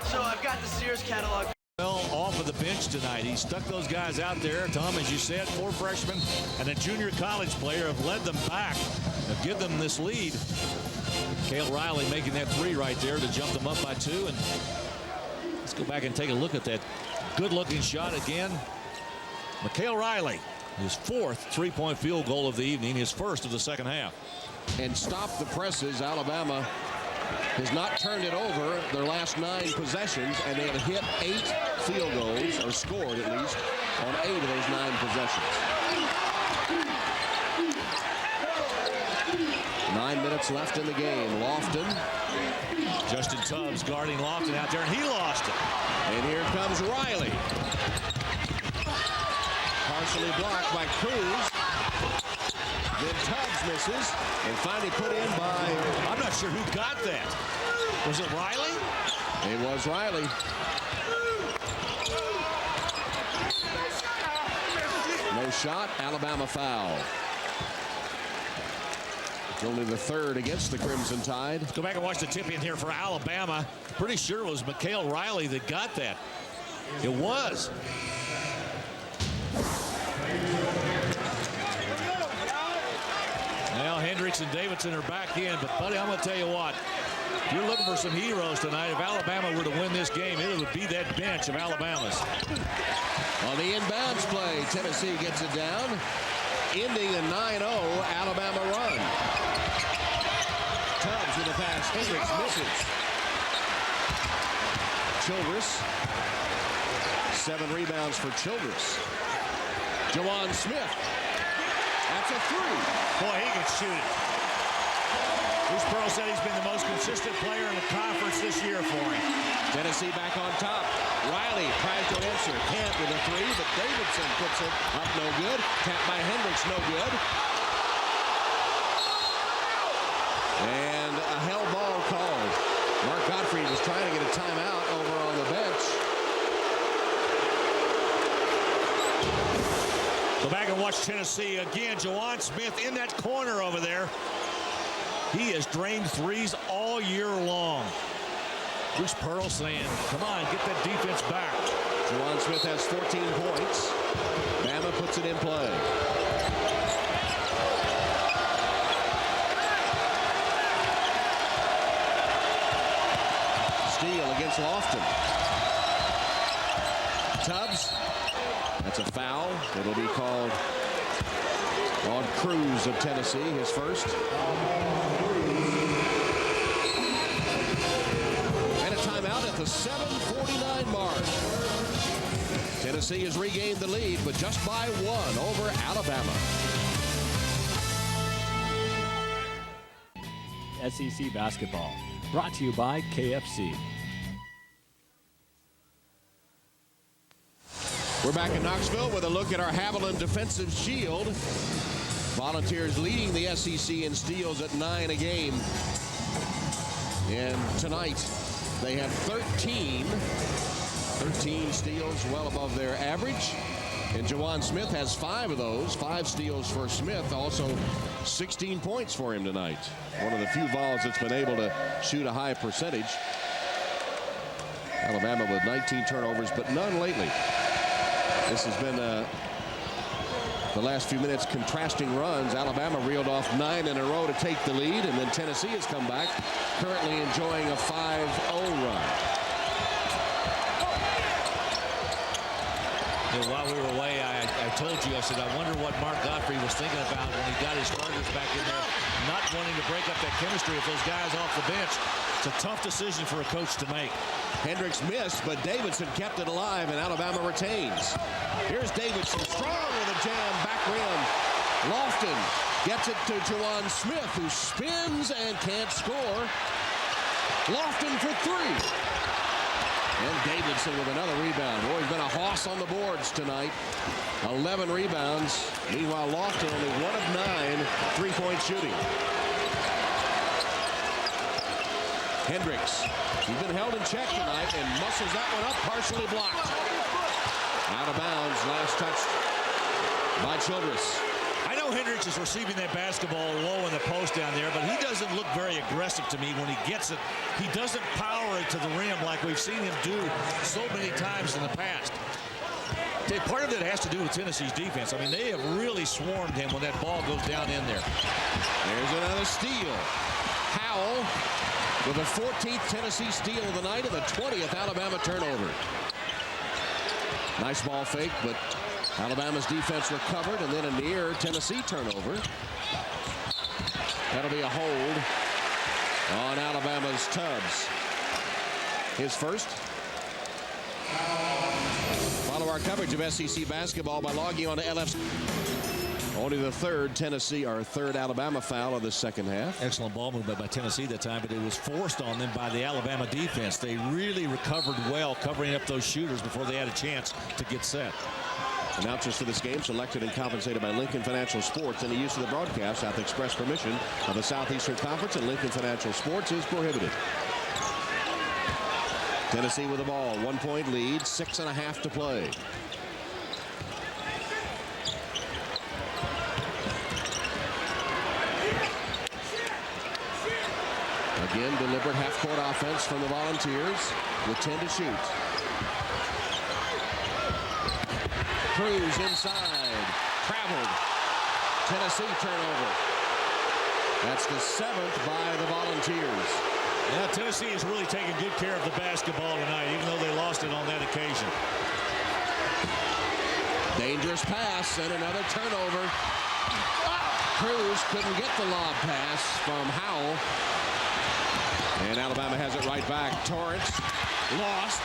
So I've got the Sears catalog. Well, off of the bench tonight. He stuck those guys out there. Tom, as you said, 4 freshmen and a junior college player have led them back, have given them this lead. Cale Riley making that 3 right there to jump them up by 2. And let's go back and take a look at that good-looking shot again. Cale Riley, his 4th three-point field goal of the evening, his 1st of the second half. And stop the presses. Alabama has not turned it over their last 9 possessions, and they have hit 8 field goals, or scored at least, on 8 of those 9 possessions. 9 minutes left in the game. Lofton. Justin Tubbs guarding Lofton out there, and he lost it. And here comes Riley. Partially blocked by Cruz. Then Tubbs misses, and finally put in by... I'm not sure who got that. Was it Riley? It was Riley. No shot. Alabama foul. It's only the 3rd against the Crimson Tide. Let's go back and watch the tip in here for Alabama. Pretty sure it was Cale Riley that got that. It was. Now Hendricks and Davidson are back in, but buddy, I'm going to tell you what. If you're looking for some heroes tonight, if Alabama were to win this game, it would be that bench of Alabama's. On the inbounds play, Tennessee gets it down, ending a 9-0 Alabama run. Tubbs with a pass. Hendricks misses. Childress. 7 rebounds for Childress. Jawan Smith. That's a 3. Boy, he can shoot it. Bruce Pearl said he's been the most consistent player in the conference this year for him. Tennessee back on top. Riley tries to answer. Can't with a 3, but Davidson puts it up no good. Tapped by Hendricks, no good. And a hell ball called. Mark Gottfried was trying to get a timeout over on the bench. Go back and watch Tennessee again. Jawan Smith in that corner over there. He has drained 3s all year long. Bruce Pearl saying, come on, get that defense back. Jawan Smith has 14 points. Bama puts it in play. Steele against Lofton. Tubbs. That's a foul. It'll be called on Cruz of Tennessee, his first. And a timeout at the 7:49 mark. Tennessee has regained the lead, but just by 1 over Alabama. SEC basketball, brought to you by KFC. We're back in Knoxville with a look at our Haviland defensive shield. Volunteers leading the SEC in steals at 9 a game. And tonight they had 13 steals, well above their average. And Jawan Smith has 5 of those. 5 steals for Smith. Also 16 points for him tonight. One of the few Vols that's been able to shoot a high percentage. Alabama with 19 turnovers, but none lately. This has been the last few minutes contrasting runs. Alabama reeled off 9 in a row to take the lead, and then Tennessee has come back, currently enjoying a 5-0 run. While we were away, I told you, I said, I wonder what Mark Godfrey was thinking about when he got his starters back in there, not wanting to break up that chemistry with those guys off the bench. It's a tough decision for a coach to make. Hendricks missed, but Davidson kept it alive, and Alabama retains. Here's Davidson, strong with a jam, back rim. Lofton gets it to Jawan Smith, who spins and can't score. Lofton for 3. And Davidson with another rebound. Boy, he's been a hoss on the boards tonight. 11 rebounds. Meanwhile, Lofton only 1 of 9 3-point shooting. Hendricks, he's been held in check tonight and muscles that one up, partially blocked. Out of bounds, last touch by Childress. I know Hendricks is receiving that basketball low in the post down there, but he doesn't look very aggressive to me when he gets it. He doesn't power it to the rim like we've seen him do so many times in the past. Part of that has to do with Tennessee's defense. I mean, they have really swarmed him when that ball goes down in there. There's another steal. Howell with the 14th Tennessee steal of the night and the 20th Alabama turnover. Nice ball fake, but Alabama's defense recovered, and then a near Tennessee turnover. That'll be a hold on Alabama's Tubbs. His first. Follow our coverage of SEC basketball by logging on to LFC. Only the third Alabama foul of the second half. Excellent ball movement by Tennessee that time, but it was forced on them by the Alabama defense. They really recovered well, covering up those shooters before they had a chance to get set. Announcers for this game selected and compensated by Lincoln Financial Sports. Any use of the broadcast without the express permission of the Southeastern Conference and Lincoln Financial Sports is prohibited. Tennessee with the ball, 1-point lead, 6.5 to play. Again, deliberate half-court offense from the Volunteers with 10 to shoot. Cruz inside, traveled. Tennessee turnover. That's the 7th by the Volunteers. Yeah, Tennessee is really taking good care of the basketball tonight, even though they lost it on that occasion. Dangerous pass and another turnover. Cruz couldn't get the lob pass from Howell. And Alabama has it right back. Torrance lost.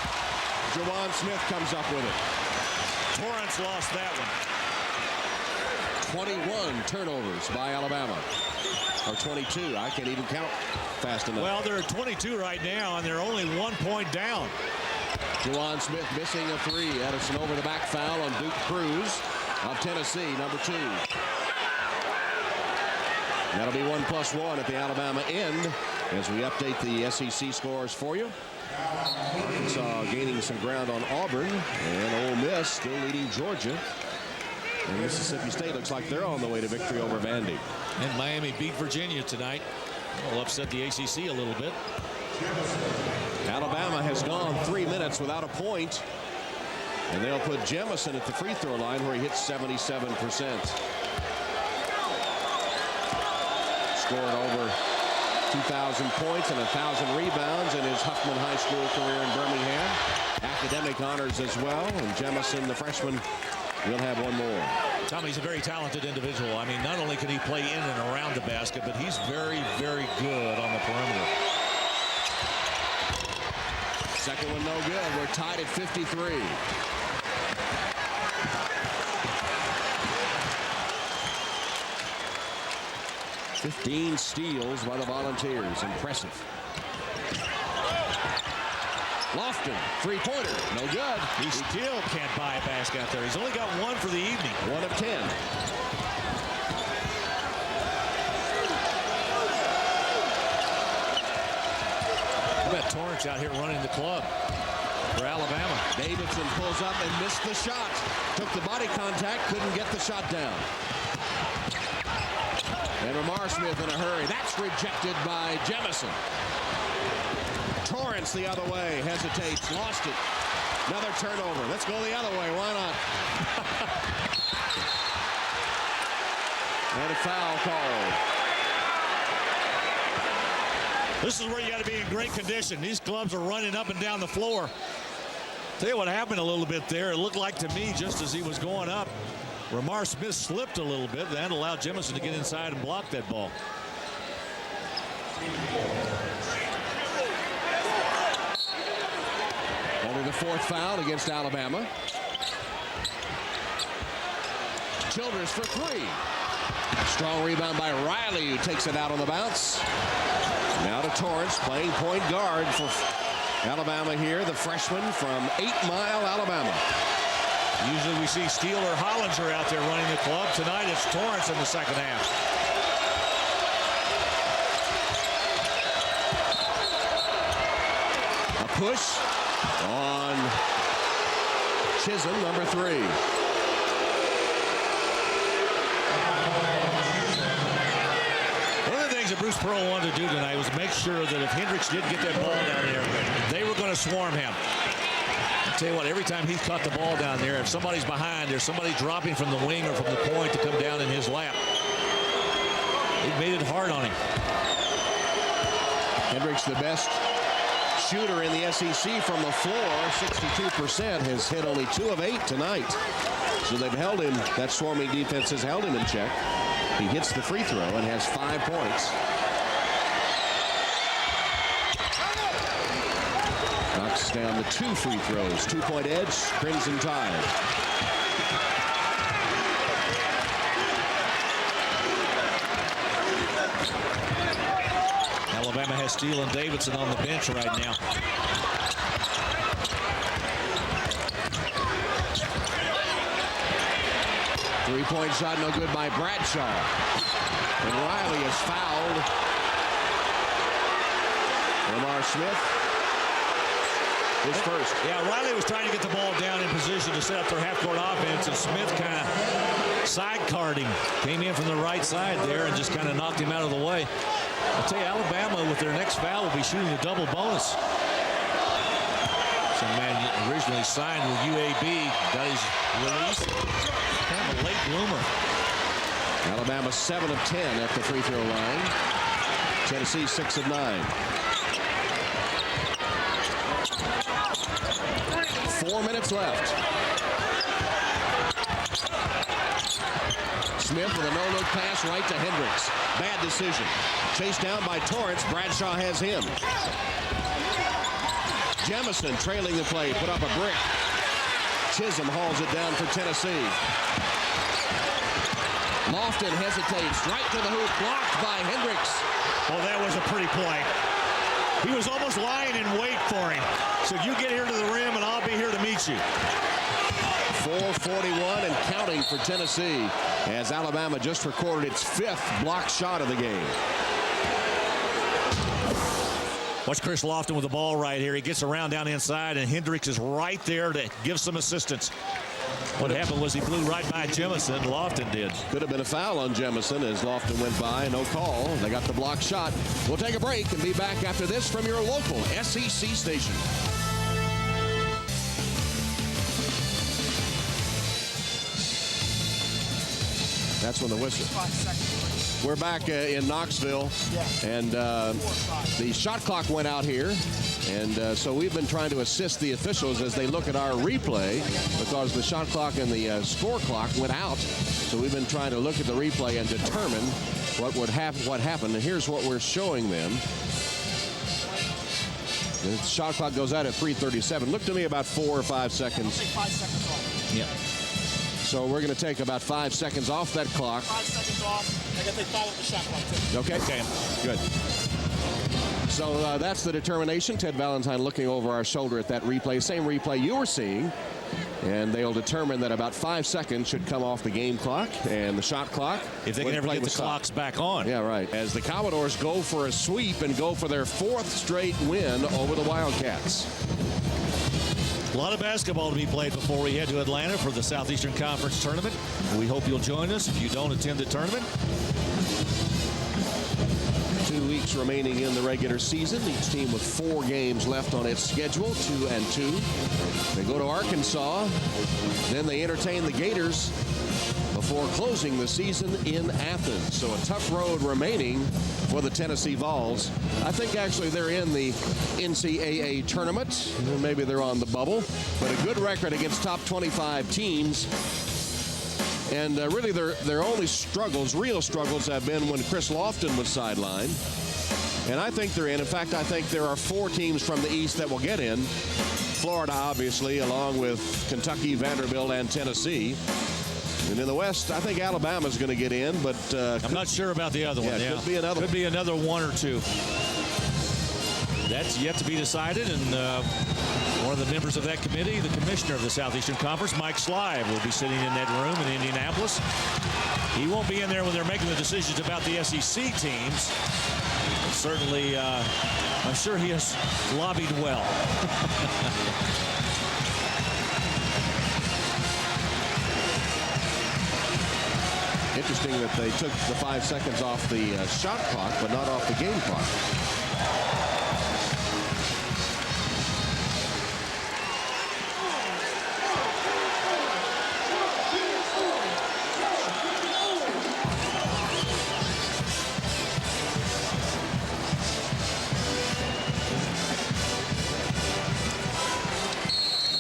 Jawan Smith comes up with it. Torrance lost that one. 21 turnovers by Alabama. Or 22. I can't even count fast enough. Well, they're at 22 right now, and they're only 1 point down. Jawan Smith missing a 3. Edison over the back foul on Duke Cruz of Tennessee, number 2. That'll be 1+1 at the Alabama end as we update the SEC scores for you. Arkansas gaining some ground on Auburn, and Ole Miss still leading Georgia. And Mississippi State looks like they're on the way to victory over Vandy. And Miami beat Virginia tonight. Will upset the ACC a little bit. Alabama has gone 3 minutes without a point. And they'll put Jemison at the free throw line where he hits 77%. Scored over 2,000 points and 1,000 rebounds in his Huffman High School career in Birmingham. Academic honors as well. And Jemison, the freshman, will have one more. Tommy's a very talented individual. I mean, not only can he play in and around the basket, but he's very, very good on the perimeter. Second one no good. We're tied at 53. "15 steals by the Volunteers. Impressive. Lofton, three-pointer, no good. He still can't buy a basket out there. He's only got 1 for the evening. 1 of 10. How about Torrance out here running the club? for Alabama. Davidson pulls up and missed the shot. Took the body contact, couldn't get the shot down. And Ramar Smith in a hurry. That's rejected by Jemison. Torrance the other way, hesitates, lost it. Another turnover. Let's go the other way. Why not? And a foul called. This is where you got to be in great condition. These clubs are running up and down the floor. Tell you what happened a little bit there. It looked like to me, just as he was going up, Ramar Smith slipped a little bit. That allowed Jemison to get inside and block that ball. Only the 4th foul against Alabama. Childress for 3. Strong rebound by Riley, who takes it out on the bounce. Now to Torrance, playing point guard for Alabama here, the freshman from 8 Mile, Alabama. Usually we see Steele or Hollinger out there running the club. Tonight it's Torrance in the second half. A push on Chisholm, number 3. That Bruce Pearl wanted to do tonight was make sure that if Hendricks did get that ball down there, they were going to swarm him. I'll tell you what, every time he's caught the ball down there, if somebody's behind, there's somebody dropping from the wing or from the point to come down in his lap. He made it hard on him. Hendricks, the best shooter in the SEC from the floor, 62%, has hit only 2 of 8 tonight. So they've held him, that swarming defense has held him in check. He hits the free throw and has 5 points. Knocks down the 2 free throws. 2-point edge, Crimson Tide. Alabama has Steele and Davidson on the bench right now. Three-point shot no good by Bradshaw. And Riley is fouled. Ramar Smith is first. Yeah, Riley was trying to get the ball down in position to set up their half-court offense, and Smith kind of side-carded him. Came in from the right side there and just kind of knocked him out of the way. I'll tell you, Alabama, with their next foul, will be shooting a double bonus. Some man originally signed with UAB, got his release. Kind of a late bloomer. Alabama 7 of 10 at the free throw line. Tennessee 6 of 9. 4 minutes left. Smith with a no-look pass right to Hendricks. Bad decision. Chased down by Torrance. Bradshaw has him. Jemison trailing the play, put up a brick. Chisholm hauls it down for Tennessee. Lofton hesitates, right to the hoop, blocked by Hendricks. Oh, that was a pretty play. He was almost lying in wait for him. So you get here to the rim and I'll be here to meet you. 4:41 and counting for Tennessee as Alabama just recorded its 5th block shot of the game. Watch Chris Lofton with the ball right here. He gets around down inside, and Hendricks is right there to give some assistance. What happened was he blew right by Jemison. Lofton did. Could have been a foul on Jemison as Lofton went by. No call. They got the block shot. We'll take a break and be back after this from your local SEC station. That's when the whistle. We're back in Knoxville, and the shot clock went out here, and so we've been trying to assist the officials as they look at our replay because the shot clock and the score clock went out. So we've been trying to look at the replay and determine what happened. And here's what we're showing them. The shot clock goes out at 3:37. Look to me about 4 or 5 seconds. 5 seconds off. Yeah. So we're going to take about 5 seconds off that clock. 5 seconds off. I got to take 5 off the shot clock, too. Okay. Good. So that's the determination. Ted Valentine looking over our shoulder at that replay. Same replay you were seeing. And they'll determine that about 5 seconds should come off the game clock and the shot clock. If they can ever get the clocks back on. Yeah, right. As the Commodores go for a sweep and go for their 4th straight win over the Wildcats. A lot of basketball to be played before we head to Atlanta for the Southeastern Conference Tournament. We hope you'll join us if you don't attend the tournament. 2 weeks remaining in the regular season. Each team with 4 games left on its schedule, 2-2. They go to Arkansas. Then they entertain the Gators before closing the season in Athens. So a tough road remaining for the Tennessee Vols. I think actually they're in the NCAA tournament. Maybe they're on the bubble. But a good record against top 25 teams. And really their only struggles, real struggles, have been when Chris Lofton was sidelined. And I think they're in. In fact, I think there are 4 teams from the East that will get in. Florida, obviously, along with Kentucky, Vanderbilt, and Tennessee. And in the West, I think Alabama's going to get in, but I'm not sure about the other one. Yeah, could be another. Could be another 1 or 2. That's yet to be decided, and one of the members of that committee, the commissioner of the Southeastern Conference, Mike Slive, will be sitting in that room in Indianapolis. He won't be in there when they're making the decisions about the SEC teams. But certainly, I'm sure he has lobbied well. Interesting that they took the 5 seconds off the shot clock, but not off the game clock.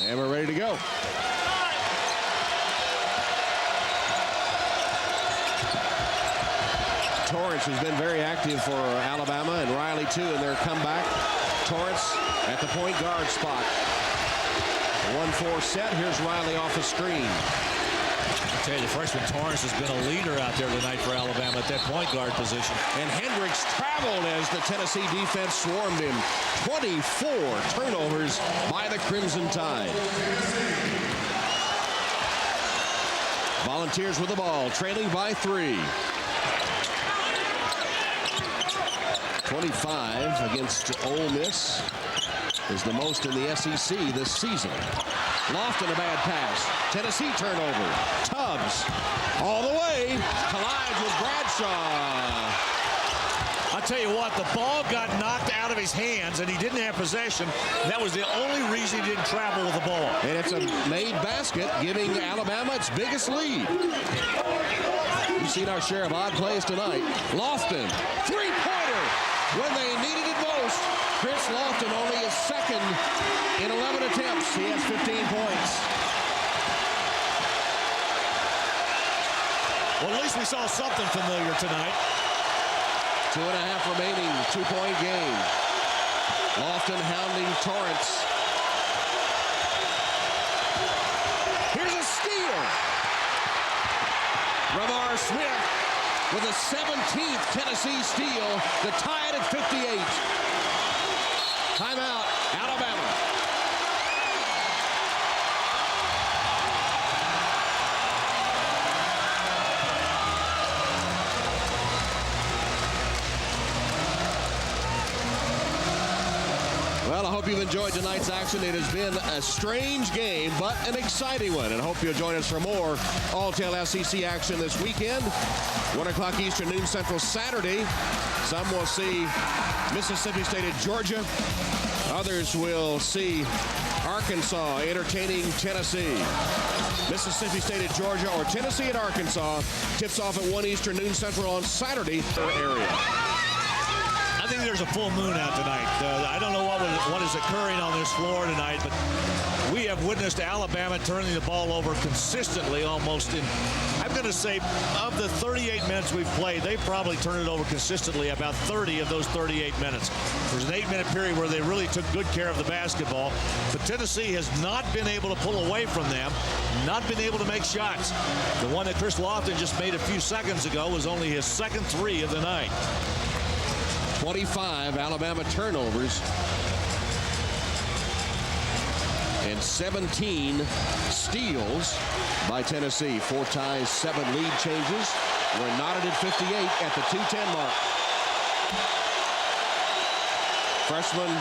And we're ready to go. Torrance has been very active for Alabama, and Riley too in their comeback. Torrance at the point guard spot. 1-4 set. Here's Riley off the screen. I tell you, the freshman Torrance has been a leader out there tonight for Alabama at that point guard position. And Hendricks traveled as the Tennessee defense swarmed him. 24 turnovers by the Crimson Tide. Volunteers with the ball, trailing by 3. 25 against Ole Miss is the most in the SEC this season. Lofton, a bad pass. Tennessee turnover. Tubbs all the way. Collides with Bradshaw. I'll tell you what, the ball got knocked out of his hands, and he didn't have possession. That was the only reason he didn't travel with the ball. And it's a made basket, giving Alabama its biggest lead. You've seen our share of odd plays tonight. Lofton, three-pointer. When they needed it most, Chris Lofton only his second in 11 attempts. He has 15 points. Well, at least we saw something familiar tonight. 2.5 remaining, 2-point game. Lofton hounding Torrance. Here's a steal. Ramar Smith with a 17th Tennessee steal to tie it at 58. Timeout, Alabama. Well, I hope you've enjoyed tonight's action. It has been a strange game, but an exciting one. And I hope you'll join us for more All-Tail SEC action this weekend. 1 o'clock Eastern, noon Central Saturday. Some will see Mississippi State at Georgia. Others will see Arkansas entertaining Tennessee. Mississippi State at Georgia or Tennessee at Arkansas tips off at 1 Eastern, noon Central on Saturday for area. I think there's a full moon out tonight. I don't know what is occurring on this floor tonight, but we have witnessed Alabama turning the ball over consistently almost in, I'm going to say, of the 38 minutes we've played, they've probably turned it over consistently about 30 of those 38 minutes. There's an 8-minute period where they really took good care of the basketball, but Tennessee has not been able to pull away from them, not been able to make shots. The one that Chris Lofton just made a few seconds ago was only his second 3 of the night. 25 Alabama turnovers and 17 steals by Tennessee. 4 ties, 7 lead changes. We're knotted at 58 at the 2:10 mark. Freshman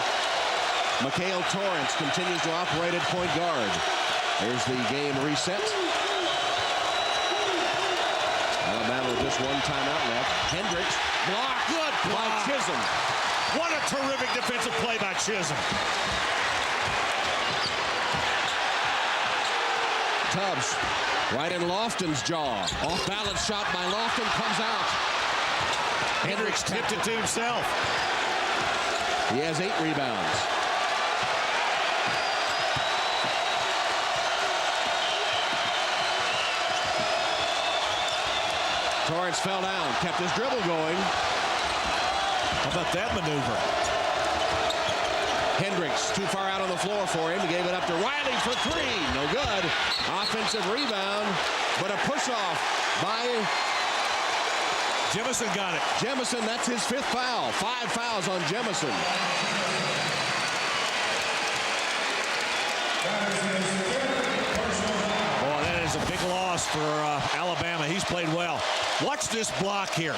Mikhail Torrance continues to operate at point guard. Here's the game reset. Alabama with just one timeout left. Hendricks, block, good by Chisholm. What a terrific defensive play by Chisholm. Tubbs right in Lofton's jaw. Off balance shot by Lofton comes out. Hendricks tipped it to himself. He has 8 rebounds. Torrance fell down, kept his dribble going. How about that maneuver? Hendricks too far out on the floor for him. He gave it up to Riley for 3. No good. Offensive rebound, but a push-off by Jemison. Got it. Jemison, that's his 5th foul. 5 fouls on Jemison. Boy, that is a big loss for Alabama. He's played well. Watch this block here.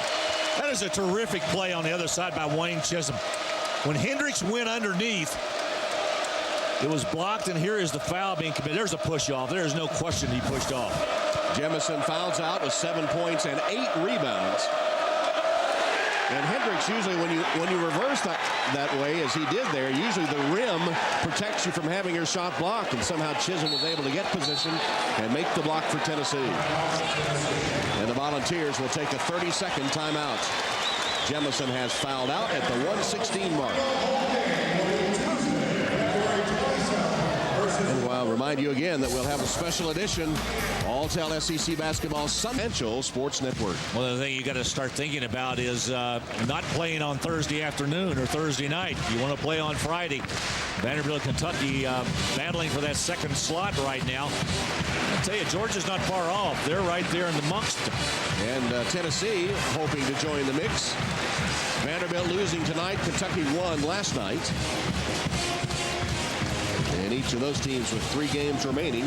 That is a terrific play on the other side by Wayne Chisholm. When Hendricks went underneath, it was blocked, and here is the foul being committed. There's a push-off. There's no question he pushed off. Jemison fouls out with 7 points and 8 rebounds. And Hendricks, usually when you reverse that way, as he did there, usually the rim protects you from having your shot blocked, and somehow Chisholm was able to get position and make the block for Tennessee. And the Volunteers will take a 30-second timeout. Jemison has fouled out at the 1:16 mark. And I'll remind you again that we'll have a special edition All-Tell SEC Basketball Central Sports Network. Well, the thing you got to start thinking about is not playing on Thursday afternoon or Thursday night. You want to play on Friday. Vanderbilt, Kentucky battling for that second slot right now. I tell you, Georgia's not far off. They're right there in amongst them. And Tennessee hoping to join the mix. Vanderbilt losing tonight. Kentucky won last night. And each of those teams with 3 games remaining. I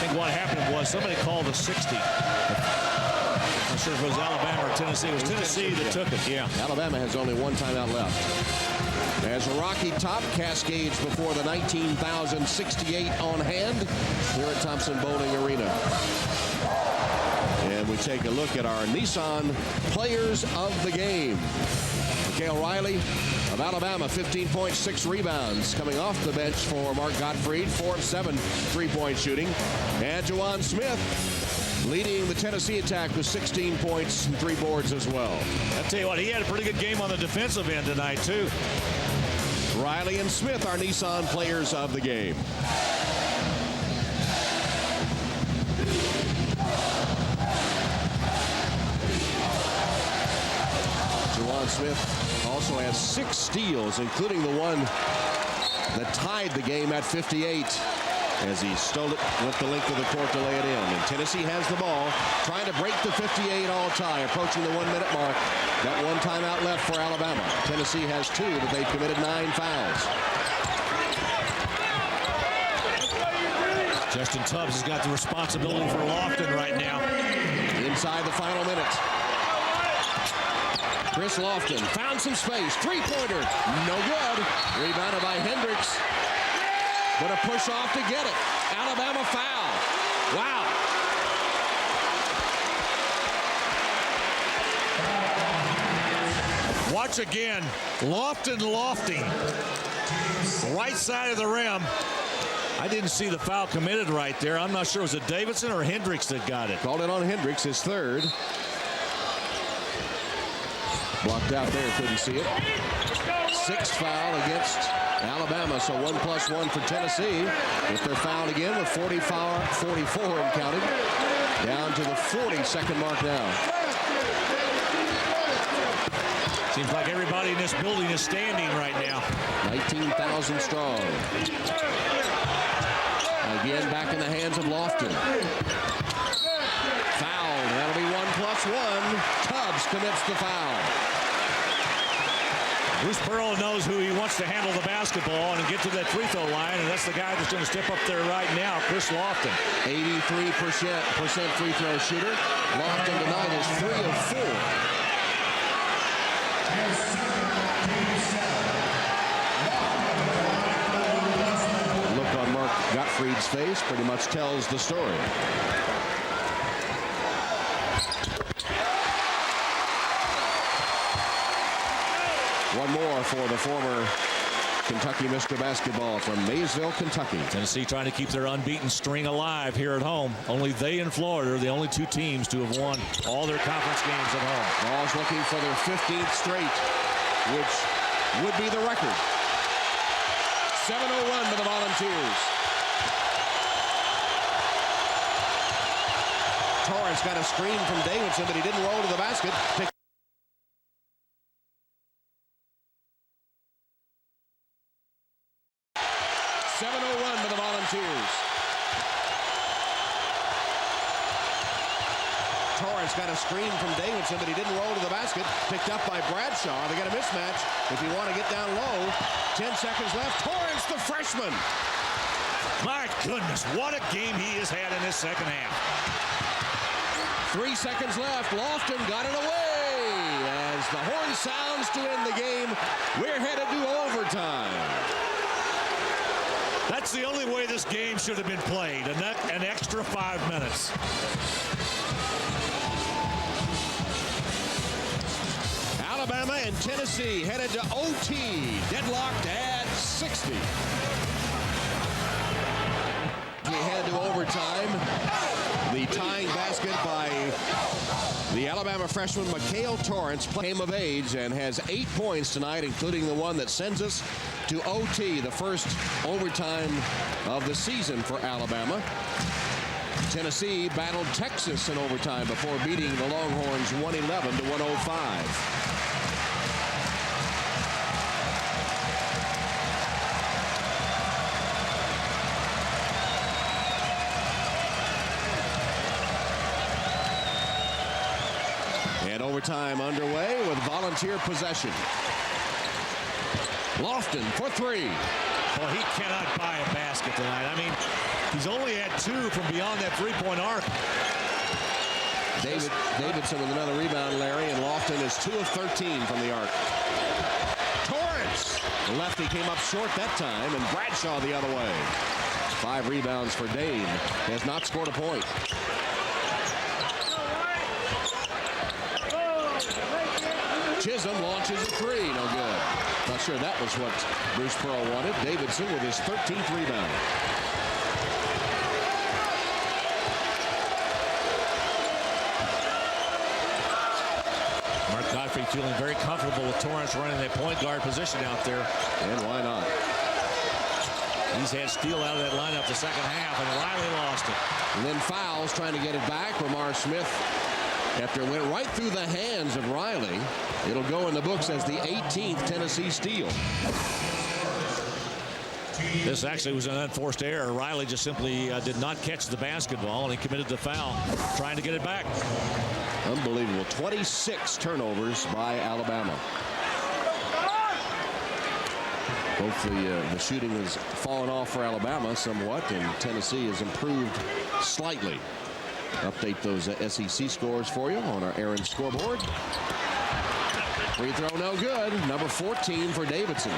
think what happened was somebody called a 60. I'm not sure if it was Alabama or Tennessee. It was Tennessee that took it, yeah. Alabama has only 1 timeout left. As a Rocky Top cascades before the 19,068 on hand here at Thompson Bowling Arena. And we take a look at our Nissan Players of the Game. Mikhail Riley of Alabama, 15.6 rebounds, coming off the bench for Mark Gottfried, 4 of 7 3-point shooting. And Juwan Smith leading the Tennessee attack with 16 points and 3 boards as well. I tell you what, he had a pretty good game on the defensive end tonight, too. Riley and Smith are Nissan Players of the Game. Juwan Smith also has 6 steals, including the one that tied the game at 58 as he stole it with the length of the court to lay it in. And Tennessee has the ball, trying to break the 58 all-tie, approaching the 1-minute mark. Got 1 timeout left for Alabama. Tennessee has 2, but they've committed 9 fouls. Justin Tubbs has got the responsibility for Lofton right now. Inside the final minute. Chris Lofton found some space. 3-pointer. No good. Rebounded by Hendricks. But a push off to get it. Alabama foul. Wow. Watch again. Lofton lofting. Right side of the rim. I didn't see the foul committed right there. I'm not sure. Was it Davidson or Hendricks that got it? Called it on Hendricks, his 3rd. Blocked out there, couldn't see it. 6th foul against Alabama, so 1+1 for Tennessee. If they're fouled again with 44 and counting, down to the 42nd mark now. Seems like everybody in this building is standing right now. 19,000 strong. Again, back in the hands of Lofton. Fouled. That'll be 1+1. Tubbs commits the foul. Bruce Pearl knows who he wants to handle the basketball and get to that free throw line, and that's the guy that's going to step up there right now, Chris Lofton. 83% free throw shooter. Lofton tonight is 3 of 4. Look on Mark Gottfried's face pretty much tells the story. One more for the former Kentucky Mr. Basketball from Maysville, Kentucky. Tennessee trying to keep their unbeaten string alive here at home. Only they and Florida are the only two teams to have won all their conference games at home. Vols looking for their 15th straight, which would be the record. 7-0 run to the Volunteers. Torrance got a screen from Davidson, but he didn't roll to the basket. 7-0 run to the Volunteers. Torrance got a screen from Davidson, but he didn't roll to the basket. Picked up by Bradshaw. They got a mismatch. If you want to get down low, 10 seconds left. Torrance, the freshman. My goodness, what a game he has had in this second half. 3 seconds left. Lofton got it away. As the horn sounds to end the game, we're headed to overtime. That's the only way this game should have been played, an extra 5 minutes. Alabama and Tennessee headed to OT, deadlocked at 60. We head to overtime. The tying basket by the Alabama freshman Mikhail Torrance came of age and has 8 points tonight, including the one that sends us to OT, the first overtime of the season for Alabama. Tennessee battled Texas in overtime before beating the Longhorns 111 to 105. And overtime underway with Volunteer possession. Lofton for three. Well, he cannot buy a basket tonight. I mean, he's only had 2 from beyond that three-point arc. Davidson with another rebound, Larry, and Lofton is 2 of 13 from the arc. Torrance, the lefty, came up short that time, and Bradshaw the other way. 5 rebounds for Dane. Has not scored a point. Chisholm launches a three, no good. Not sure that was what Bruce Pearl wanted. Davidson with his 13th rebound. Mark Gottfried feeling very comfortable with Torrance running that point guard position out there. And why not? He's had Steele out of that lineup the second half, and Riley lost it. And then fouls trying to get it back. Ramar Smith, after it went right through the hands of Riley, it'll go in the books as the 18th Tennessee steal. This actually was an unforced error. Riley just simply did not catch the basketball, and he committed the foul, trying to get it back. Unbelievable. 26 turnovers by Alabama. Hopefully the shooting has fallen off for Alabama somewhat, and Tennessee has improved slightly. Update those SEC scores for you on our Aaron scoreboard. Free throw no good. Number 14 for Davidson.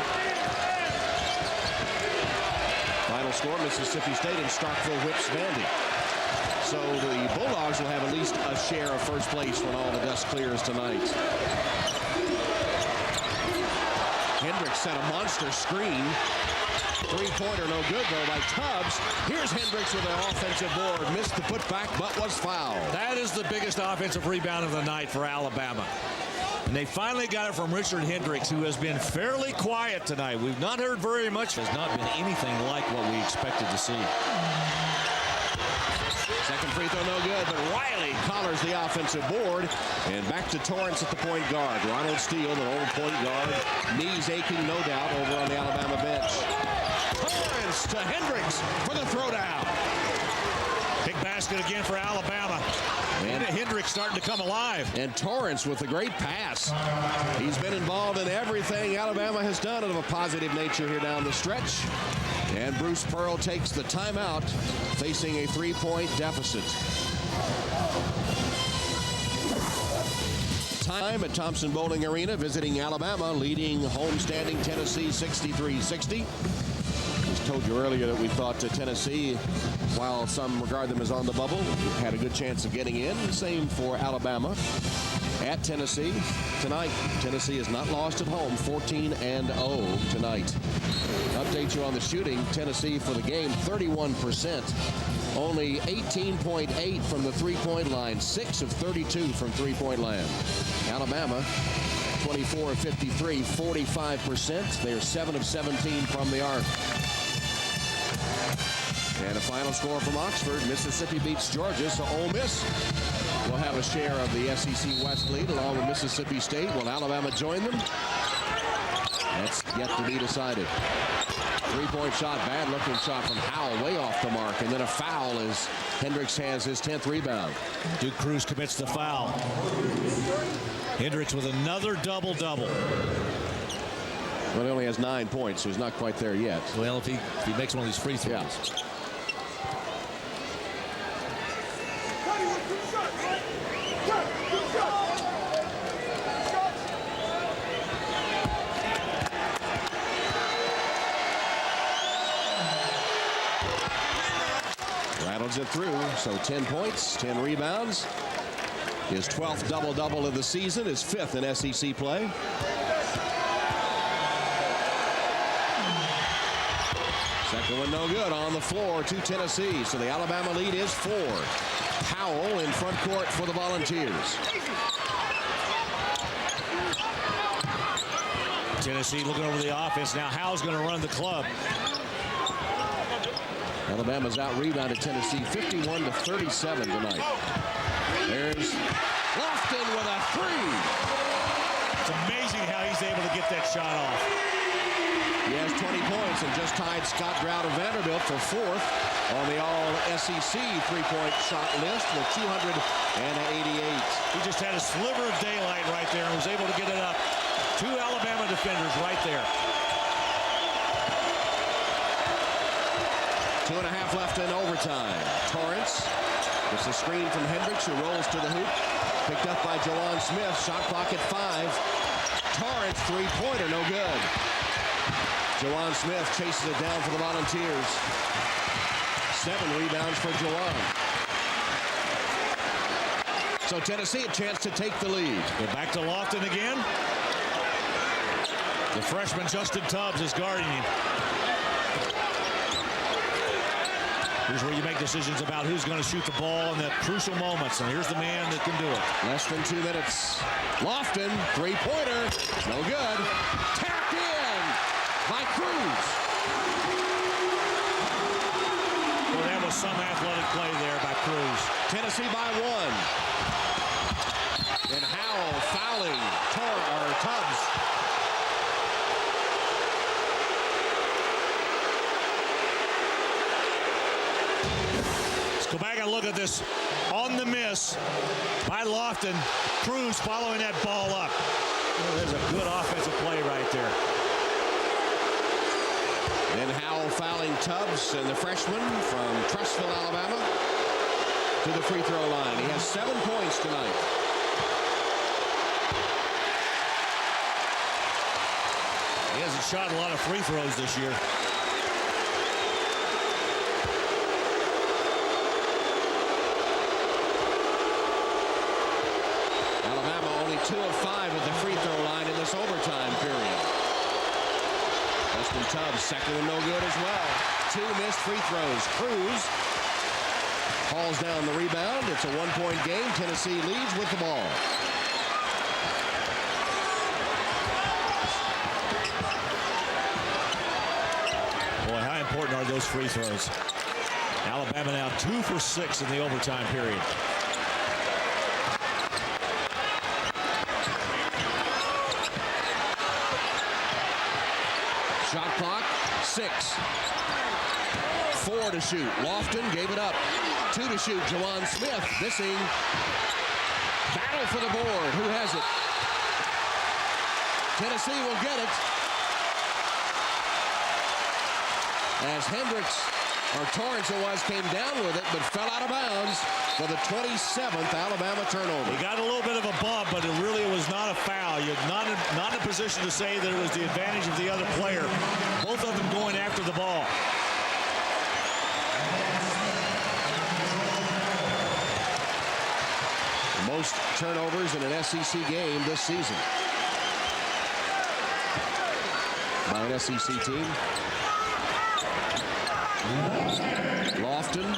Final score, Mississippi State and Starkville whips Vandy. So the Bulldogs will have at least a share of first place when all the dust clears tonight. Hendricks set a monster screen. Three-pointer no good, though, by Tubbs. Here's Hendricks with an offensive board. Missed the putback, but was fouled. That is the biggest offensive rebound of the night for Alabama. And they finally got it from Richard Hendricks, who has been fairly quiet tonight. We've not heard very much. Has not been anything like what we expected to see. Second free throw no good, but Riley collars the offensive board. And back to Torrance at the point guard. Ronald Steele, an old point guard. Knees aching, no doubt, over on the Alabama bench. Torrance to Hendricks for the throwdown. Big basket again for Alabama. And Hendricks starting to come alive. And Torrance with a great pass. He's been involved in everything Alabama has done of a positive nature here down the stretch. And Bruce Pearl takes the timeout, facing a 3-point deficit. time at Thompson Bowling Arena, visiting Alabama, leading homestanding Tennessee 63-60. Just told you earlier that we thought Tennessee, while some regard them as on the bubble, had a good chance of getting in. Same for Alabama. At Tennessee tonight, Tennessee has not lost at home, 14-0 tonight. Update you on the shooting. Tennessee for the game, 31%. Only 18.8 from the three-point line, 6 of 32 from three-point land. Alabama, 24 of 53, 45%. They're 7 of 17 from the arc. And a final score from Oxford. Mississippi beats Georgia, so Ole Miss will have a share of the SEC West lead along with Mississippi State. Will Alabama join them? That's yet to be decided. Three-point shot, bad-looking shot from Howell, way off the mark, and then a foul as Hendricks has his 10th rebound. Duke Cruz commits the foul. Hendricks with another double-double. Well, he only has 9 points, so he's not quite there yet. Well, if he makes one of these free throws. Yeah. Rattles it through, so 10 points, 10 rebounds. His 12th double-double of the season, his 5th in SEC play. Second one no good on the floor to Tennessee, so the Alabama lead is 4. Powell in front court for the Volunteers. Tennessee looking over the offense. Now Howell's going to run the club. Alabama's out-rebounded Tennessee 51-37 tonight. There's Lofton with a three. It's amazing how he's able to get that shot off. He has 20 points and just tied Scott Brown of Vanderbilt for 4th on the all-SEC three-point shot list with 288. He just had a sliver of daylight right there and was able to get it up. 2 Alabama defenders right there. 2.5 left in overtime. Torrance gets a screen from Hendricks, who rolls to the hoop. Picked up by Jawan Smith. Shot clock at 5. Torrance three-pointer, no good. Jawan Smith chases it down for the Volunteers. 7 rebounds for Jawan. So Tennessee a chance to take the lead. Go back to Lofton again. The freshman Justin Tubbs is guarding him. Here's where you make decisions about who's going to shoot the ball in the crucial moments. And here's the man that can do it. Less than 2 minutes. Lofton, three-pointer, no good. Tapped in by Cruz. Well, that was some athletic play there by Cruz. Tennessee by 1. And Howell fouling Tubbs. Go back and look at this on the miss by Lofton. Cruz following that ball up. Oh, there's a good offensive play right there. And Howell fouling Tubbs, and the freshman from Trussville, Alabama, to the free throw line. He has 7 points tonight. He hasn't shot a lot of free throws this year. Alabama only 2 of 5 at the free throw line in this overtime period. Justin Tubbs, second and no good as well. 2 missed free throws. Cruz hauls down the rebound. It's a 1-point game. Tennessee leads with the ball. Boy, how important are those free throws? Alabama now 2 for 6 in the overtime period. Shot clock, 6. 4 to shoot. Lofton gave it up. 2 to shoot. Jawan Smith missing. Battle for the board. Who has it? Tennessee will get it. As Hendricks or Torrance it was, came down with it, but fell out of bounds for the 27th Alabama turnover. He got a little bit of a bump, but it really was not a foul. You're not in a position to say that it was the advantage of the other player. Both of them going after the ball. Most turnovers in an SEC game this season by an SEC team. Lofton.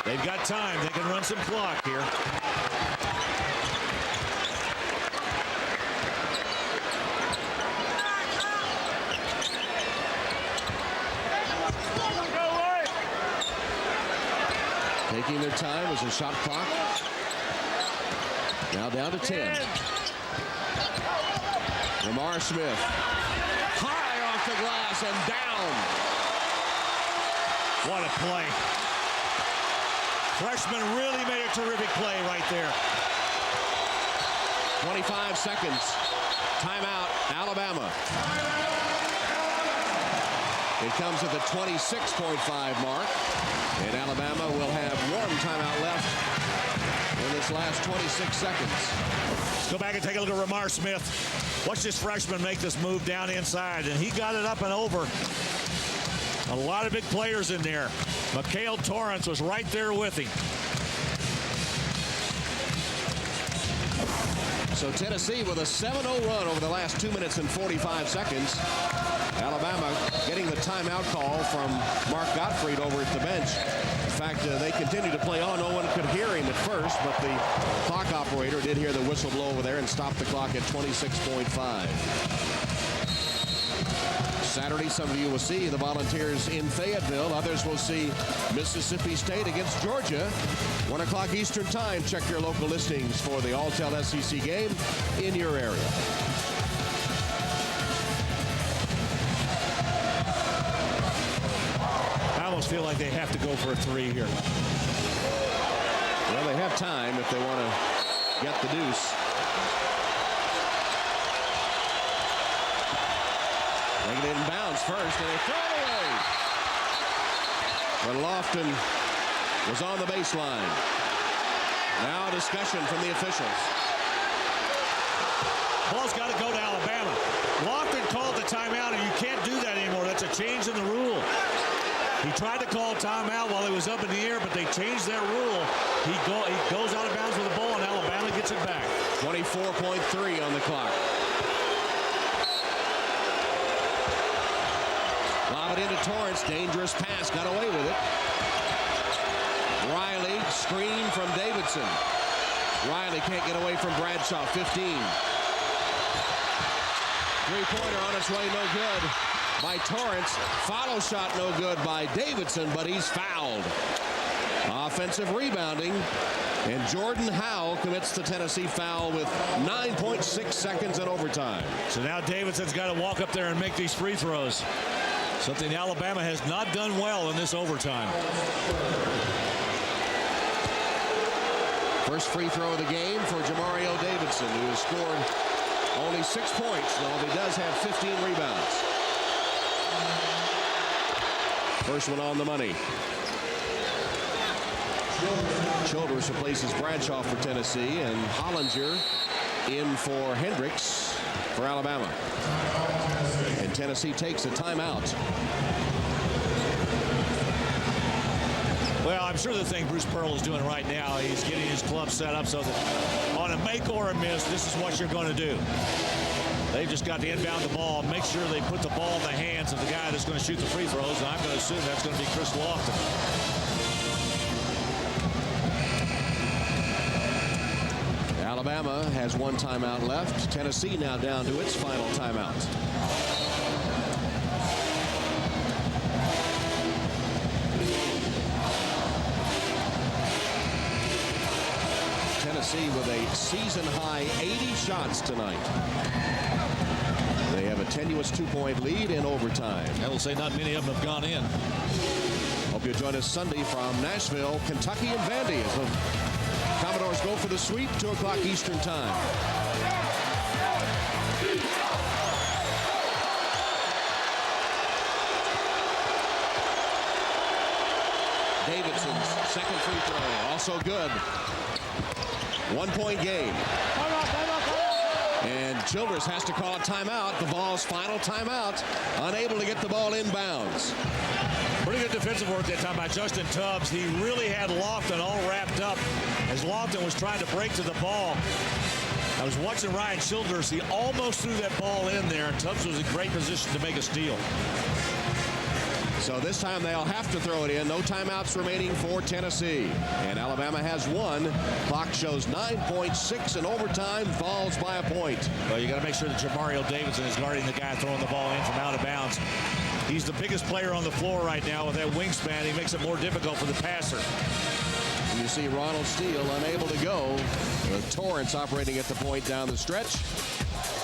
They've got time. They can run some clock here. Taking their time as a shot clock. Now down to 10. Lamar Smith. High off the glass and down. What a play. Freshman really made a terrific play right there. 25 seconds. Timeout, Alabama. It comes at the 26.5 mark. And Alabama will have one timeout left in this last 26 seconds. Let's go back and take a look at Lamar Smith. Watch this freshman make this move down inside, and he got it up and over. A lot of big players in there. Mikhail Torrance was right there with him. So Tennessee with a 7-0 run over the last 2 minutes and 45 seconds. Alabama getting the timeout call from Mark Gottfried over at the bench. In fact, they continued to play on. No one could hear him at first, but the clock operator did hear the whistle blow over there and stopped the clock at 26.5. Saturday, some of you will see the Volunteers in Fayetteville. Others will see Mississippi State against Georgia. 1 o'clock Eastern Time. Check your local listings for the All-Tel SEC game in your area. I almost feel like they have to go for a three here. Well, they have time if they want to get the deuce. They get it in bounds first, and they throw it away. But Lofton was on the baseline. Now a discussion from the officials. Ball's got to go to Alabama. Lofton called the timeout, and you can't do that anymore. That's a change in the rule. He tried to call timeout while he was up in the air, but they changed that rule. He goes out of bounds with the ball, and Alabama gets it back. 24.3 on the clock. Lob it into Torrance. Dangerous pass. Got away with it. Riley. Screen from Davidson. Riley can't get away from Bradshaw. 15. Three-pointer on its way. No good by Torrance. Follow shot no good by Davidson, but he's fouled. Offensive rebounding. And Jordan Howe commits the Tennessee foul with 9.6 seconds in overtime. So now Davidson's got to walk up there and make these free throws. Something Alabama has not done well in this overtime. First free throw of the game for Jamario Davidson, who has scored only 6 points, though he does have 15 rebounds. First one on the money. Childress replaces Bradshaw for Tennessee, and Hollinger in for Hendricks for Alabama. And Tennessee takes a timeout. Well, I'm sure the thing Bruce Pearl is doing right now, he's getting his club set up so that on a make or a miss, this is what you're going to do. They've just got to inbound the ball, make sure they put the ball in the hands of the guy that's going to shoot the free throws, and I'm going to assume that's going to be Chris Lofton. Alabama has one timeout left. Tennessee now down to its final timeout. Tennessee with a season-high 80 shots tonight. They have a tenuous 2-point lead in overtime. I will say not many of them have gone in. Hope you'll join us Sunday from Nashville, Kentucky, and Vandy as the Commodores go for the sweep, 2 o'clock Eastern Time. Davidson's second free throw, also good. 1-point game. And Childress has to call a timeout. The Vols' final timeout. Unable to get the ball inbounds. Pretty good defensive work that time by Justin Tubbs. He really had Lofton all wrapped up as Lofton was trying to break to the ball. I was watching Ryan Childress. He almost threw that ball in there, and Tubbs was in great position to make a steal. So this time they'll have to throw it in. No timeouts remaining for Tennessee. And Alabama has one. Clock shows 9.6 in overtime. Falls by a point. Well, you got to make sure that Jamario Davidson is guarding the guy throwing the ball in from out of bounds. He's the biggest player on the floor right now with that wingspan. He makes it more difficult for the passer. And you see Ronald Steele unable to go. Torrance operating at the point down the stretch.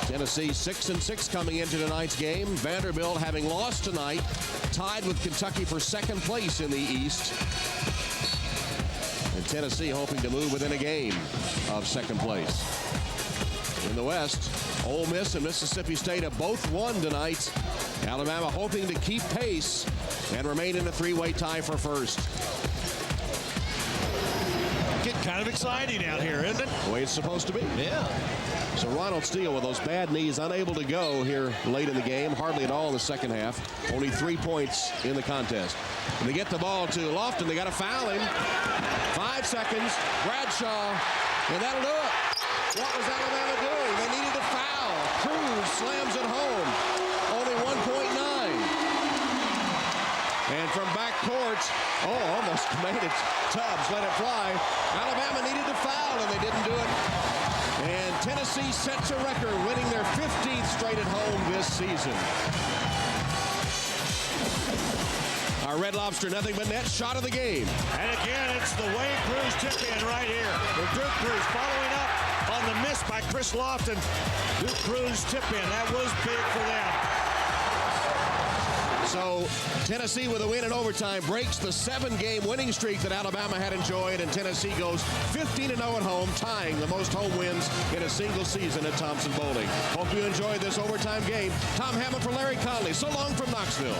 Tennessee 6-6 coming into tonight's game. Vanderbilt, having lost tonight, tied with Kentucky for second place in the East. And Tennessee hoping to move within a game of second place. In the West, Ole Miss and Mississippi State have both won tonight. Alabama hoping to keep pace and remain in a three-way tie for first. Getting kind of exciting out here, isn't it? The way it's supposed to be. Yeah. So Ronald Steele with those bad knees, unable to go here late in the game, hardly at all in the second half. Only 3 points in the contest. And they get the ball to Lofton. They got to foul him. 5 seconds. Bradshaw, and that'll do it. What was Alabama doing? They needed to foul. Cruz slams it home. Only 1.9. And from backcourt, almost made it. Tubbs let it fly. Alabama needed to foul, and they didn't do it. And Tennessee sets a record, winning their 15th straight at home this season. Our Red Lobster nothing but net shot of the game. And again, it's the Wayne Cruz tip-in right here. With Duke Cruz following up on the miss by Chris Lofton. Duke Cruz tip-in. That was big for them. So Tennessee with a win in overtime breaks the 7-game winning streak that Alabama had enjoyed, and Tennessee goes 15-0 at home, tying the most home wins in a single season at Thompson-Boling. Hope you enjoyed this overtime game. Tom Hammond for Larry Conley. So long from Knoxville.